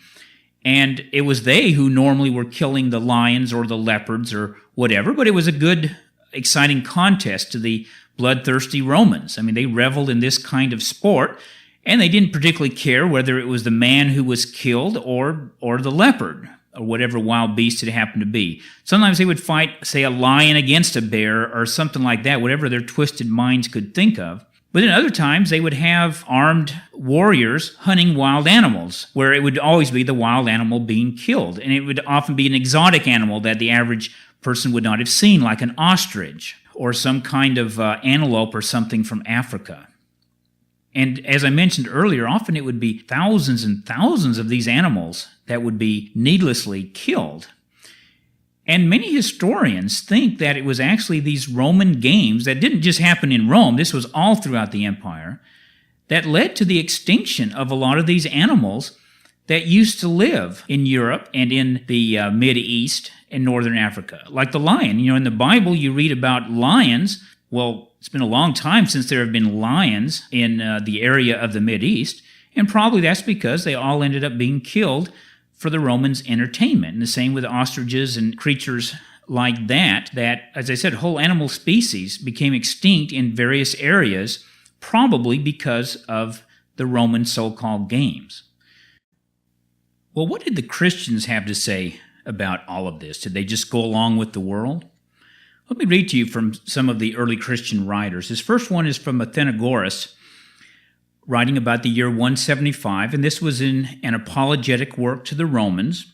A: And it was they who normally were killing the lions or the leopards or whatever, but it was a good, exciting contest to the bloodthirsty Romans. I mean, they reveled in this kind of sport, and they didn't particularly care whether it was the man who was killed or the leopard, or whatever wild beast it happened to be. Sometimes they would fight, say, a lion against a bear or something like that, whatever their twisted minds could think of. But then other times they would have armed warriors hunting wild animals, where it would always be the wild animal being killed. And it would often be an exotic animal that the average person would not have seen, like an ostrich or some kind of antelope or something from Africa. And as I mentioned earlier, often it would be thousands and thousands of these animals that would be needlessly killed. And many historians think that it was actually these Roman games that didn't just happen in Rome, this was all throughout the empire, that led to the extinction of a lot of these animals that used to live in Europe and in the Mid-East and Northern Africa. Like the lion. You know, in the Bible you read about lions. Well, it's been a long time since there have been lions in the area of the Mid-East, and probably that's because they all ended up being killed for the Romans' entertainment. And the same with ostriches and creatures like that, as I said, whole animal species became extinct in various areas, probably because of the Roman so-called games. Well, what did the Christians have to say about all of this? Did they just go along with the world? Let me read to you from some of the early Christian writers. This first one is from Athenagoras, writing about the year 175, and this was in an apologetic work to the Romans.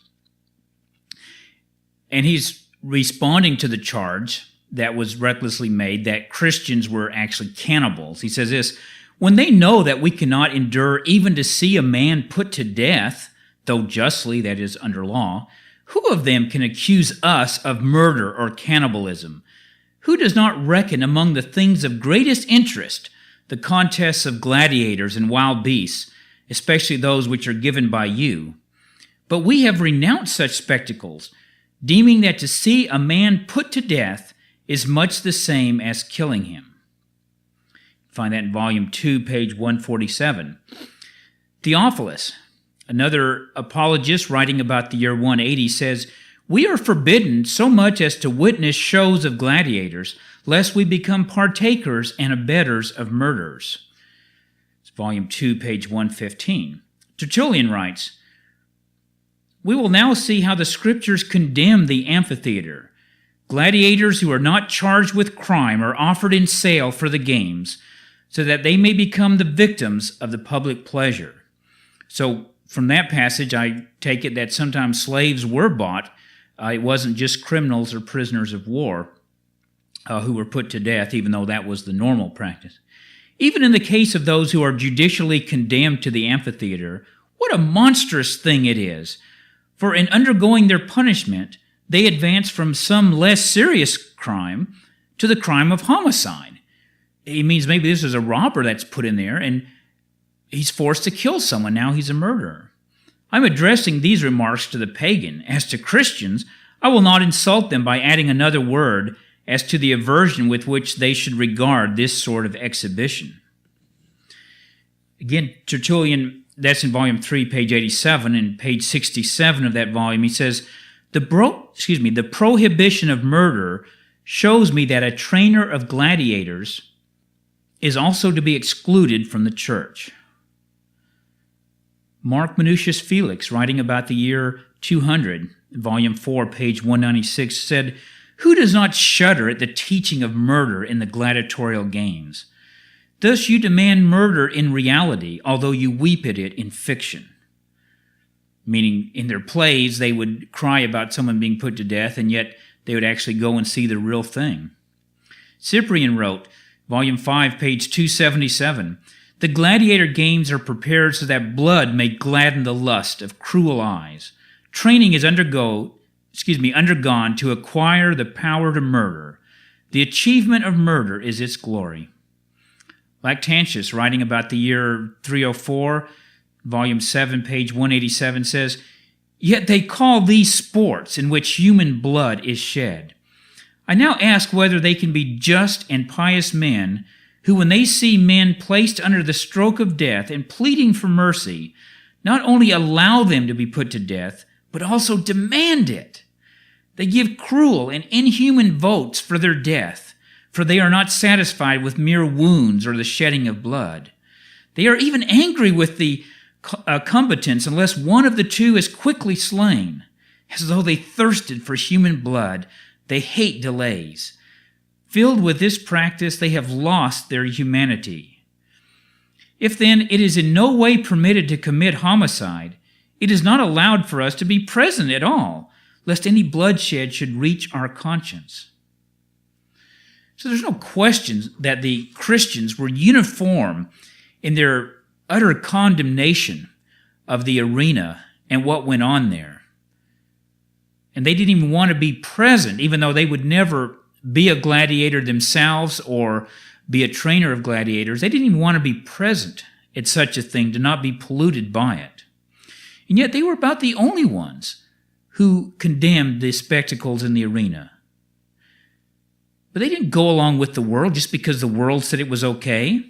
A: And he's responding to the charge that was recklessly made that Christians were actually cannibals. He says this, "When they know that we cannot endure even to see a man put to death, though justly, that is, under law, who of them can accuse us of murder or cannibalism? Who does not reckon among the things of greatest interest the contests of gladiators and wild beasts, especially those which are given by you? But we have renounced such spectacles, deeming that to see a man put to death is much the same as killing him." Find that in Volume 2, page 147. Theophilus, another apologist writing about the year 180, says, "We are forbidden so much as to witness shows of gladiators, lest we become partakers and abettors of murders." It's Volume 2, page 115. Tertullian writes, "We will now see how the Scriptures condemn the amphitheater. Gladiators who are not charged with crime are offered in sale for the games, so that they may become the victims of the public pleasure." So from that passage, I take it that sometimes slaves were bought. It wasn't just criminals or prisoners of war who were put to death, even though that was the normal practice. Even in the case of those who are judicially condemned to the amphitheater, what a monstrous thing it is! For in undergoing their punishment, they advance from some less serious crime to the crime of homicide. It means maybe this is a robber that's put in there, and he's forced to kill someone. Now he's a murderer. I'm addressing these remarks to the pagan. As to Christians, I will not insult them by adding another word as to the aversion with which they should regard this sort of exhibition. Again, Tertullian, that's in Volume 3, page 87, and page 67 of that volume, he says, the prohibition of murder shows me that a trainer of gladiators is also to be excluded from the church. Mark Minucius Felix, writing about the year 200, Volume 4, page 196, said, "Who does not shudder at the teaching of murder in the gladiatorial games? Thus you demand murder in reality, although you weep at it in fiction." Meaning, in their plays, they would cry about someone being put to death, and yet they would actually go and see the real thing. Cyprian wrote, Volume 5, page 277, "The gladiator games are prepared so that blood may gladden the lust of cruel eyes. Training is undergone to acquire the power to murder. The achievement of murder is its glory." Lactantius, writing about the year 304, Volume 7, page 187, says, "Yet they call these sports in which human blood is shed. I now ask whether they can be just and pious men who, when they see men placed under the stroke of death and pleading for mercy, not only allow them to be put to death, but also demand it. They give cruel and inhuman votes for their death, for they are not satisfied with mere wounds or the shedding of blood. They are even angry with the combatants unless one of the two is quickly slain. As though they thirsted for human blood, they hate delays. Filled with this practice, they have lost their humanity. If then it is in no way permitted to commit homicide, it is not allowed for us to be present at all, lest any bloodshed should reach our conscience." So there's no question that the Christians were uniform in their utter condemnation of the arena and what went on there. And they didn't even want to be present, even though they would never be a gladiator themselves or be a trainer of gladiators. They didn't even want to be present at such a thing, to not be polluted by it. And yet they were about the only ones who condemned the spectacles in the arena. But they didn't go along with the world just because the world said it was okay.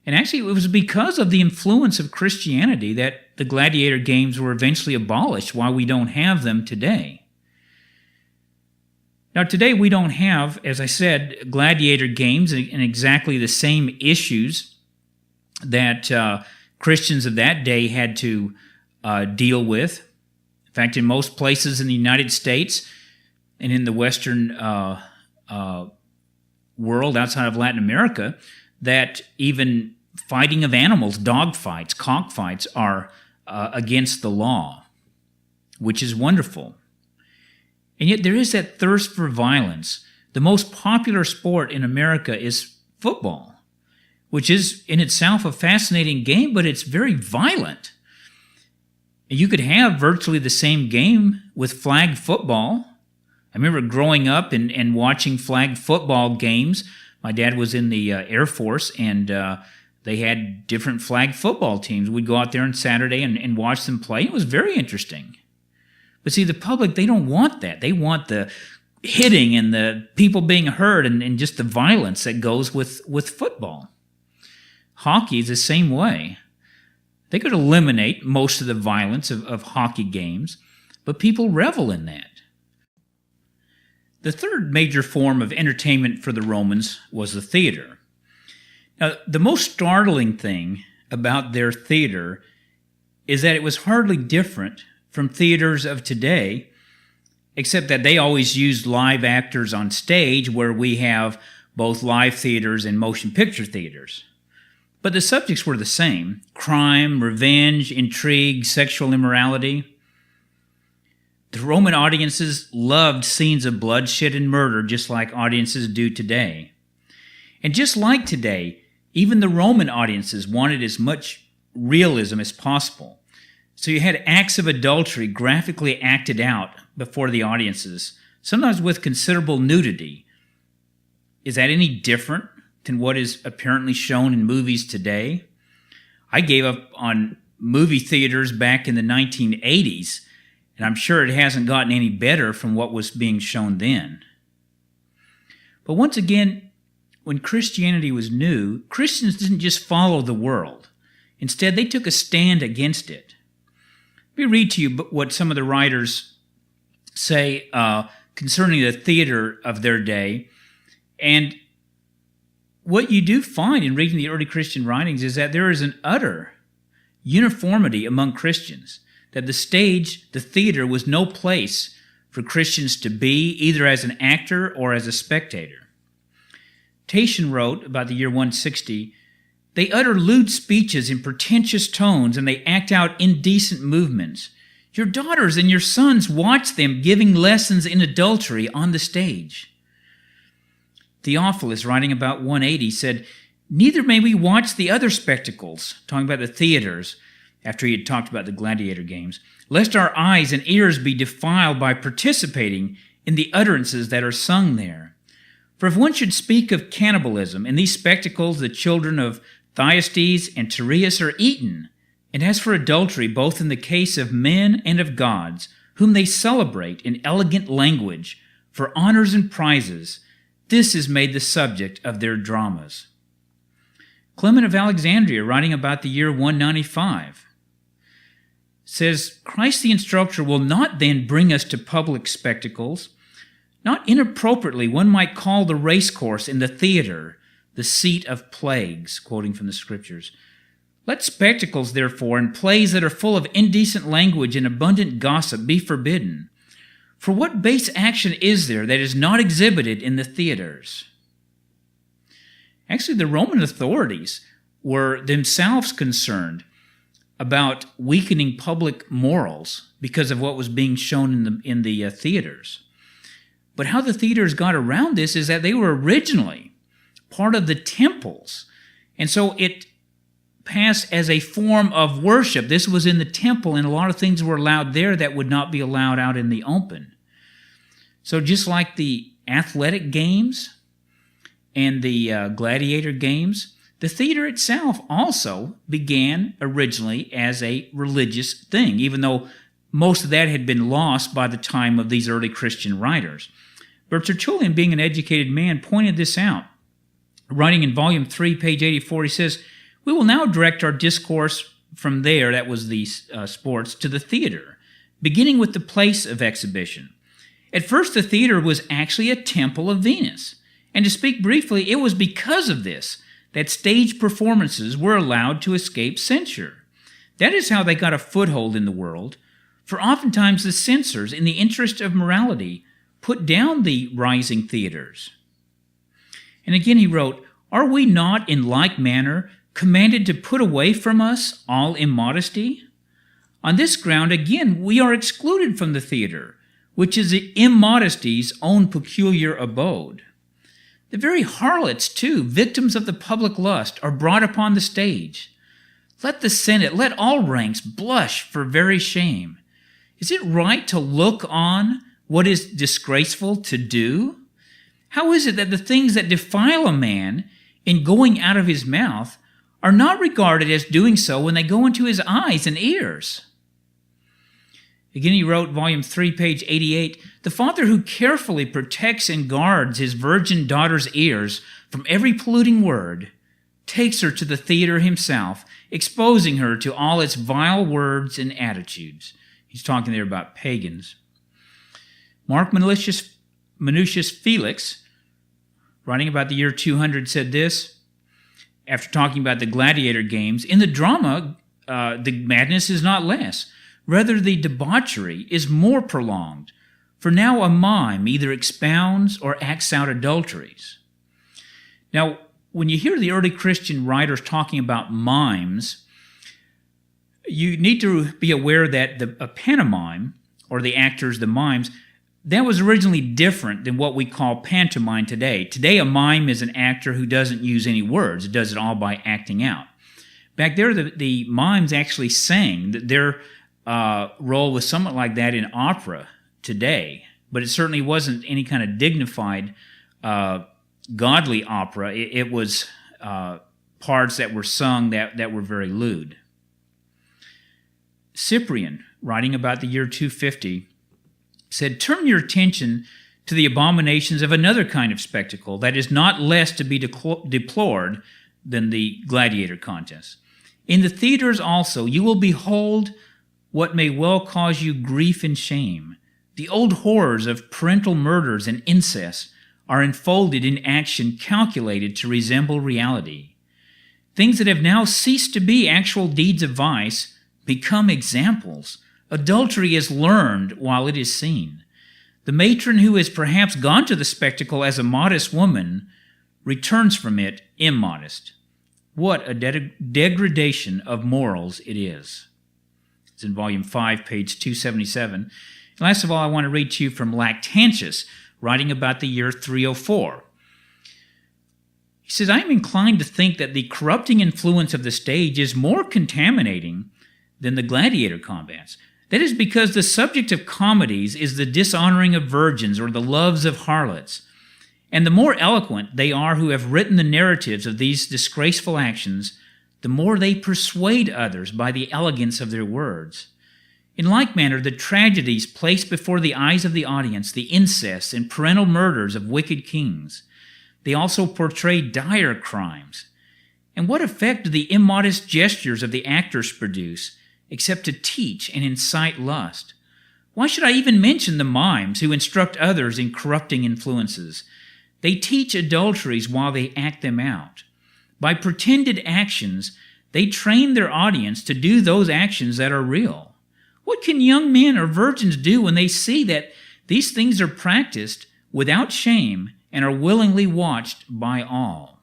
A: And actually, it was because of the influence of Christianity that the gladiator games were eventually abolished, why we don't have them today. Now, today we don't have, as I said, gladiator games and exactly the same issues that Christians of that day had to deal with. In fact, in most places in the United States and in the Western world outside of Latin America, that even fighting of animals, dog fights, cockfights, are against the law, which is wonderful. And yet there is that thirst for violence. The most popular sport in America is football, which is in itself a fascinating game, but it's very violent. You could have virtually the same game with flag football. I remember growing up and watching flag football games. My dad was in the Air Force, and they had different flag football teams. We'd go out there on Saturday and watch them play. It was very interesting. But see, the public, they don't want that. They want the hitting and the people being hurt and just the violence that goes with football. Hockey is the same way. They could eliminate most of the violence of hockey games, but people revel in that. The third major form of entertainment for the Romans was the theater. Now, the most startling thing about their theater is that it was hardly different from theaters of today, except that they always used live actors on stage, where we have both live theaters and motion picture theaters. But the subjects were the same: crime, revenge, intrigue, sexual immorality. The Roman audiences loved scenes of bloodshed and murder, just like audiences do today. And just like today, even the Roman audiences wanted as much realism as possible. So you had acts of adultery graphically acted out before the audiences, sometimes with considerable nudity. Is that any different than what is apparently shown in movies today? I gave up on movie theaters back in the 1980s, and I'm sure it hasn't gotten any better from what was being shown then. But once again, when Christianity was new, Christians didn't just follow the world. Instead, they took a stand against it. Let me read to you what some of the writers say concerning the theater of their day. And what you do find in reading the early Christian writings is that there is an utter uniformity among Christians, that the stage, the theater, was no place for Christians to be, either as an actor or as a spectator. Tatian wrote about the year 160, "They utter lewd speeches in pretentious tones, and they act out indecent movements. Your daughters and your sons watch them giving lessons in adultery on the stage." Theophilus, writing about 180, said, "Neither may we watch the other spectacles," talking about the theaters, after he had talked about the gladiator games, "lest our eyes and ears be defiled by participating in the utterances that are sung there. For if one should speak of cannibalism, in these spectacles the children of Thyestes and Tereus are eaten, and as for adultery, both in the case of men and of gods, whom they celebrate in elegant language for honors and prizes, this is made the subject of their dramas." Clement of Alexandria, writing about the year 195, says, "Christ the instructor will not then bring us to public spectacles. Not inappropriately, one might call the racecourse and the theater the seat of plagues," quoting from the Scriptures. "Let spectacles, therefore, and plays that are full of indecent language and abundant gossip be forbidden. For what base action is there that is not exhibited in the theaters?" Actually, the Roman authorities were themselves concerned about weakening public morals because of what was being shown in the theaters. But how the theaters got around this is that they were originally part of the temples. And so it passed as a form of worship. This was in the temple, and a lot of things were allowed there that would not be allowed out in the open. So just like the athletic games and the gladiator games, the theater itself also began originally as a religious thing, even though most of that had been lost by the time of these early Christian writers. But Tertullian, being an educated man, pointed this out. Writing in volume 3, page 84, he says, We will now direct our discourse from there, that was the sports, to the theater, beginning with the place of exhibition. At first, the theater was actually a temple of Venus. And to speak briefly, it was because of this that stage performances were allowed to escape censure. That is how they got a foothold in the world, for oftentimes the censors, in the interest of morality, put down the rising theaters. And again he wrote, "Are we not in like manner commanded to put away from us all immodesty? On this ground, again, we are excluded from the theater, which is immodesty's own peculiar abode. The very harlots, too, victims of the public lust, are brought upon the stage. Let the Senate, let all ranks blush for very shame. Is it right to look on what is disgraceful to do? How is it that the things that defile a man in going out of his mouth are not regarded as doing so when they go into his eyes and ears?" Again, he wrote, volume 3, page 88, "The father who carefully protects and guards his virgin daughter's ears from every polluting word takes her to the theater himself, exposing her to all its vile words and attitudes." He's talking there about pagans. Mark Minucius Felix, writing about the year 200, said this, after talking about the gladiator games, "In the drama, the madness is not less. Rather, the debauchery is more prolonged, for now a mime either expounds or acts out adulteries." Now, when you hear the early Christian writers talking about mimes, you need to be aware that a pantomime, or the actors, the mimes, that was originally different than what we call pantomime today. Today, a mime is an actor who doesn't use any words. It does it all by acting out. Back there, the mimes actually sang. Their role was somewhat like that in opera today, but it certainly wasn't any kind of dignified, godly opera. It was parts that were sung that were very lewd. Cyprian, writing about the year 250, said, "Turn your attention to the abominations of another kind of spectacle that is not less to be deplored than the gladiator contest. In the theaters also you will behold what may well cause you grief and shame. The old horrors of parental murders and incest are enfolded in action calculated to resemble reality. Things that have now ceased to be actual deeds of vice become examples. Adultery is learned while it is seen. The matron who has perhaps gone to the spectacle as a modest woman returns from it immodest. What a degradation of morals it is." It's in volume 5, page 277. And last of all, I want to read to you from Lactantius, writing about the year 304. He says, "I am inclined to think that the corrupting influence of the stage is more contaminating than the gladiator combats. That is because the subject of comedies is the dishonoring of virgins or the loves of harlots. And the more eloquent they are who have written the narratives of these disgraceful actions, the more they persuade others by the elegance of their words. In like manner, the tragedies place before the eyes of the audience the incests and parental murders of wicked kings. They also portray dire crimes. And what effect do the immodest gestures of the actors produce, except to teach and incite lust? Why should I even mention the mimes who instruct others in corrupting influences? They teach adulteries while they act them out. By pretended actions, they train their audience to do those actions that are real. What can young men or virgins do when they see that these things are practiced without shame and are willingly watched by all?"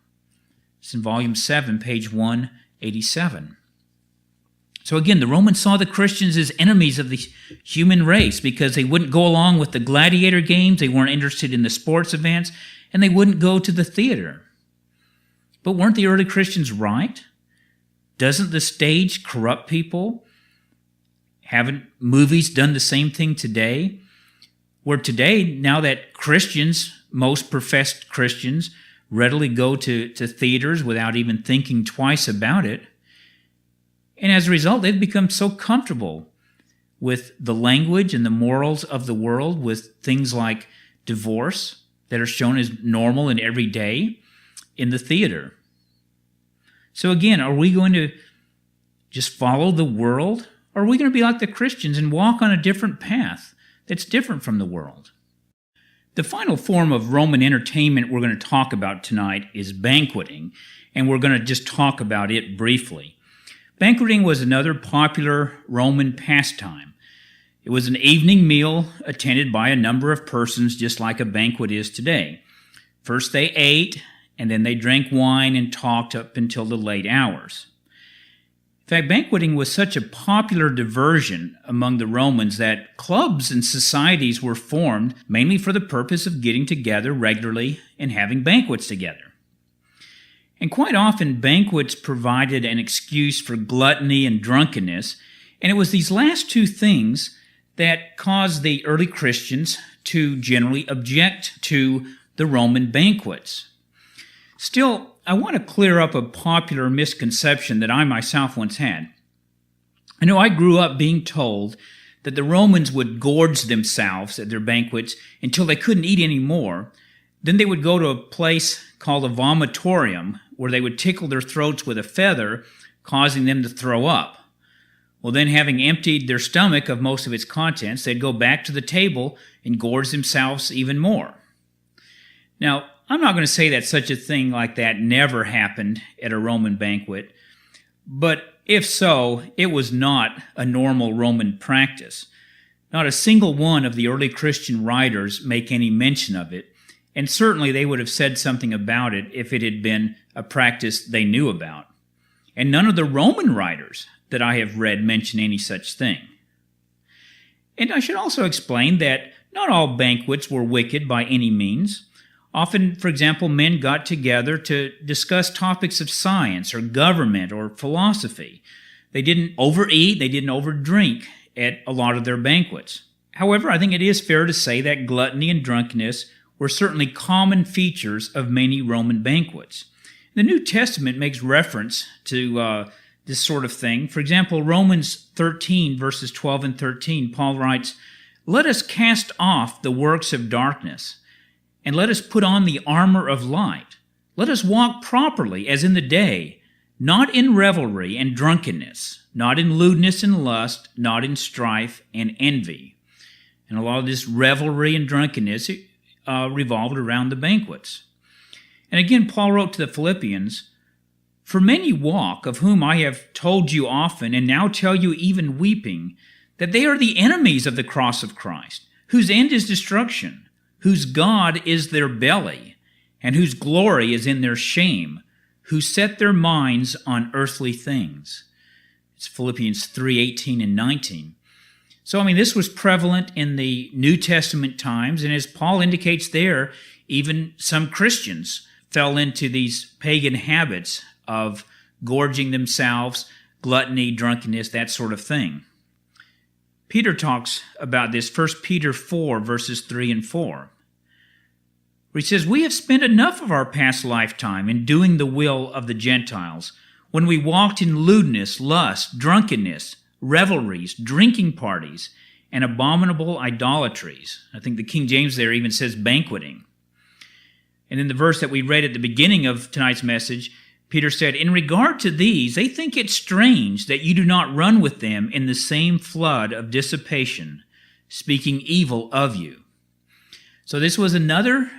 A: It's in volume 7, page 187. So again, the Romans saw the Christians as enemies of the human race because they wouldn't go along with the gladiator games, they weren't interested in the sports events, and they wouldn't go to the theater. But weren't the early Christians right? Doesn't the stage corrupt people? Haven't movies done the same thing today? Where today, now that Christians, most professed Christians, readily go to theaters without even thinking twice about it, and as a result, they've become so comfortable with the language and the morals of the world, with things like divorce that are shown as normal and everyday in the theater. So again, are we going to just follow the world? Or are we going to be like the Christians and walk on a different path that's different from the world? The final form of Roman entertainment we're going to talk about tonight is banqueting, and we're going to just talk about it briefly. Banqueting was another popular Roman pastime. It was an evening meal attended by a number of persons, just like a banquet is today. First they ate, and then they drank wine and talked up until the late hours. In fact, banqueting was such a popular diversion among the Romans that clubs and societies were formed mainly for the purpose of getting together regularly and having banquets together. And quite often, banquets provided an excuse for gluttony and drunkenness, and it was these last two things that caused the early Christians to generally object to the Roman banquets. Still, I want to clear up a popular misconception that I myself once had. I know I grew up being told that the Romans would gorge themselves at their banquets until they couldn't eat any more. Then they would go to a place called a vomitorium, where they would tickle their throats with a feather, causing them to throw up. Well, then, having emptied their stomach of most of its contents, they'd go back to the table and gorge themselves even more. Now, I'm not going to say that such a thing like that never happened at a Roman banquet, but if so, it was not a normal Roman practice. Not a single one of the early Christian writers make any mention of it, and certainly they would have said something about it if it had been a practice they knew about. And none of the Roman writers that I have read mention any such thing. And I should also explain that not all banquets were wicked by any means. Often, for example, men got together to discuss topics of science or government or philosophy. They didn't overeat, they didn't overdrink at a lot of their banquets. However, I think it is fair to say that gluttony and drunkenness were certainly common features of many Roman banquets. The New Testament makes reference to this sort of thing. For example, Romans 13, verses 12 and 13, Paul writes, "Let us cast off the works of darkness, and let us put on the armor of light. Let us walk properly as in the day, not in revelry and drunkenness, not in lewdness and lust, not in strife and envy." And a lot of this revelry and drunkenness revolved around the banquets. And again, Paul wrote to the Philippians, "For many walk, of whom I have told you often, and now tell you even weeping, that they are the enemies of the cross of Christ, whose end is destruction, whose God is their belly, and whose glory is in their shame, who set their minds on earthly things." It's Philippians 3:18 and 19. So, this was prevalent in the New Testament times, and as Paul indicates there, even some Christians fell into these pagan habits of gorging themselves, gluttony, drunkenness, that sort of thing. Peter talks about this, 1 Peter 4, verses 3 and 4, where he says, "We have spent enough of our past lifetime in doing the will of the Gentiles, when we walked in lewdness, lust, drunkenness, revelries, drinking parties, and abominable idolatries." I think the King James there even says banqueting. And in the verse that we read at the beginning of tonight's message, Peter said, "In regard to these, they think it strange that you do not run with them in the same flood of dissipation, speaking evil of you." So this was another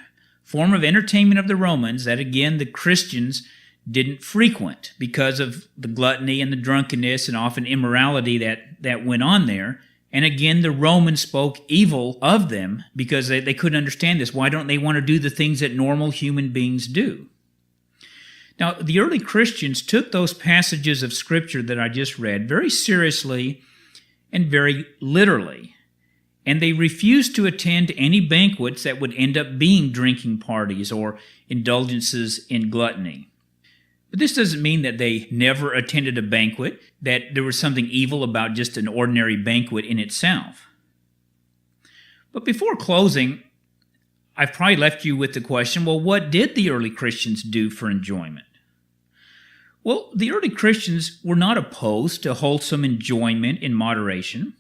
A: form of entertainment of the Romans that, again, the Christians didn't frequent because of the gluttony and the drunkenness and often immorality that went on there. And again, the Romans spoke evil of them because they couldn't understand this. Why don't they want to do the things that normal human beings do? Now, the early Christians took those passages of Scripture that I just read very seriously and very literally, and they refused to attend any banquets that would end up being drinking parties or indulgences in gluttony. But this doesn't mean that they never attended a banquet, that there was something evil about just an ordinary banquet in itself. But before closing, I've probably left you with the question, well, what did the early Christians do for enjoyment? Well, the early Christians were not opposed to wholesome enjoyment in moderation.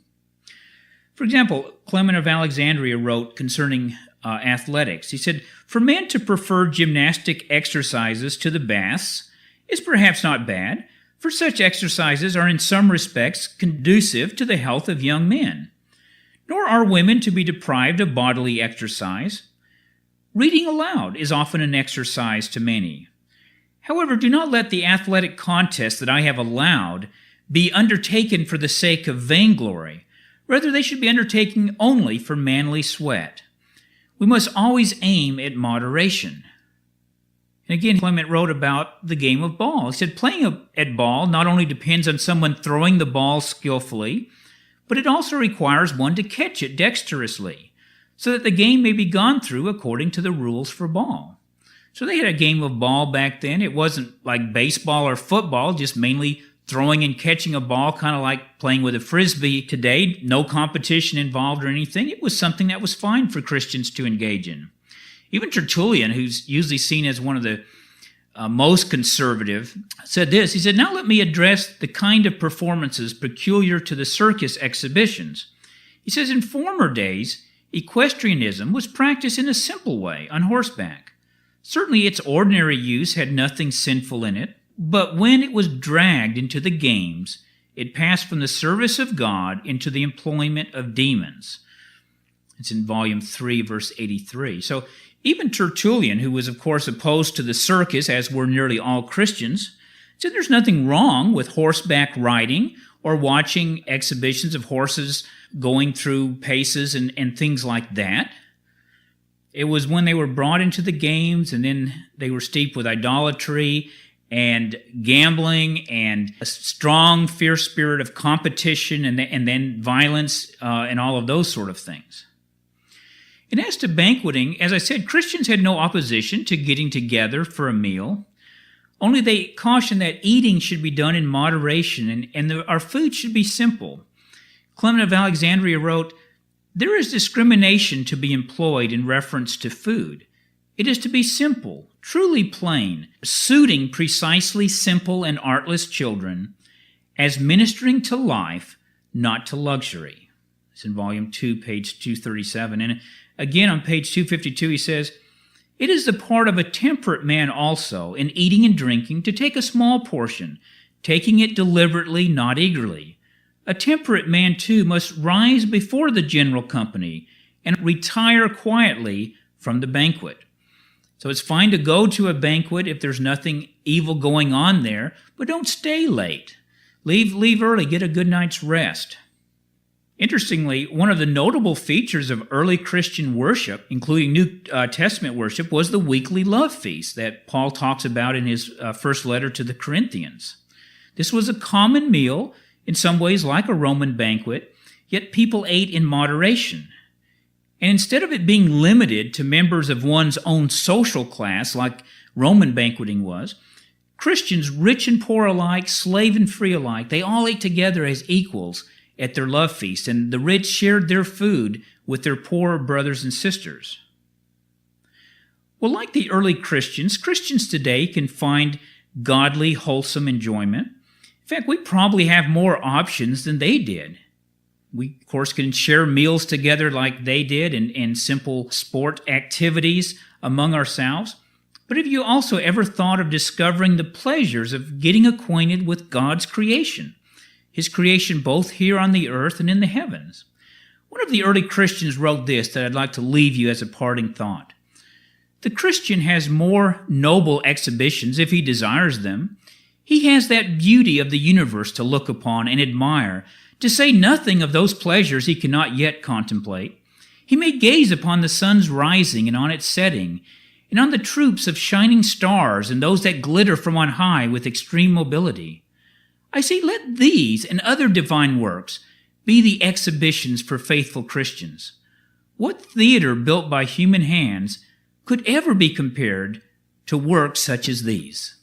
A: For example, Clement of Alexandria wrote concerning athletics. He said, "For men to prefer gymnastic exercises to the baths is perhaps not bad, for such exercises are in some respects conducive to the health of young men. Nor are women to be deprived of bodily exercise. Reading aloud is often an exercise to many. However, do not let the athletic contests that I have allowed be undertaken for the sake of vainglory. Rather, they should be undertaken only for manly sweat. We must always aim at moderation. And again, Clement wrote about the game of ball. He said, playing at ball not only depends on someone throwing the ball skillfully, but it also requires one to catch it dexterously, so that the game may be gone through according to the rules for ball. So they had a game of ball back then. It wasn't like baseball or football, just mainly throwing and catching a ball, kind of like playing with a frisbee today. No competition involved or anything. It was something that was fine for Christians to engage in. Even Tertullian, who's usually seen as one of the most conservative, said this. He said, now let me address the kind of performances peculiar to the circus exhibitions. He says, in former days, equestrianism was practiced in a simple way, on horseback. Certainly its ordinary use had nothing sinful in it, but when it was dragged into the games, it passed from the service of God into the employment of demons. It's in volume 3, verse 83. So even Tertullian, who was, of course, opposed to the circus, as were nearly all Christians, said there's nothing wrong with horseback riding or watching exhibitions of horses going through paces and things like that. It was when they were brought into the games and then they were steeped with idolatry and gambling and a strong, fierce spirit of competition and then violence and all of those sort of things. And as to banqueting, as I said, Christians had no opposition to getting together for a meal. Only they cautioned that eating should be done in moderation and our food should be simple. Clement of Alexandria wrote, there is discrimination to be employed in reference to food. It is to be simple, truly plain, suiting precisely simple and artless children, as ministering to life, not to luxury. It's in volume 2, page 237. And again, on page 252, he says, it is the part of a temperate man also, in eating and drinking, to take a small portion, taking it deliberately, not eagerly. A temperate man, too, must rise before the general company and retire quietly from the banquet. So it's fine to go to a banquet if there's nothing evil going on there, but don't stay late. Leave early, get a good night's rest. Interestingly, one of the notable features of early Christian worship, including New Testament worship, was the weekly love feast that Paul talks about in his first letter to the Corinthians. This was a common meal, in some ways like a Roman banquet, yet people ate in moderation. And instead of it being limited to members of one's own social class, like Roman banqueting was, Christians, rich and poor alike, slave and free alike, they all ate together as equals at their love feast, and the rich shared their food with their poorer brothers and sisters. Well, like the early Christians, Christians today can find godly, wholesome enjoyment. In fact, we probably have more options than they did. We, of course, can share meals together like they did and simple sport activities among ourselves. But have you also ever thought of discovering the pleasures of getting acquainted with God's creation? His creation both here on the earth and in the heavens. One of the early Christians wrote this that I'd like to leave you as a parting thought. The Christian has more noble exhibitions if he desires them. He has that beauty of the universe to look upon and admire, to say nothing of those pleasures he cannot yet contemplate. He may gaze upon the sun's rising and on its setting, and on the troops of shining stars and those that glitter from on high with extreme mobility. I say, let these and other divine works be the exhibitions for faithful Christians. What theater built by human hands could ever be compared to works such as these?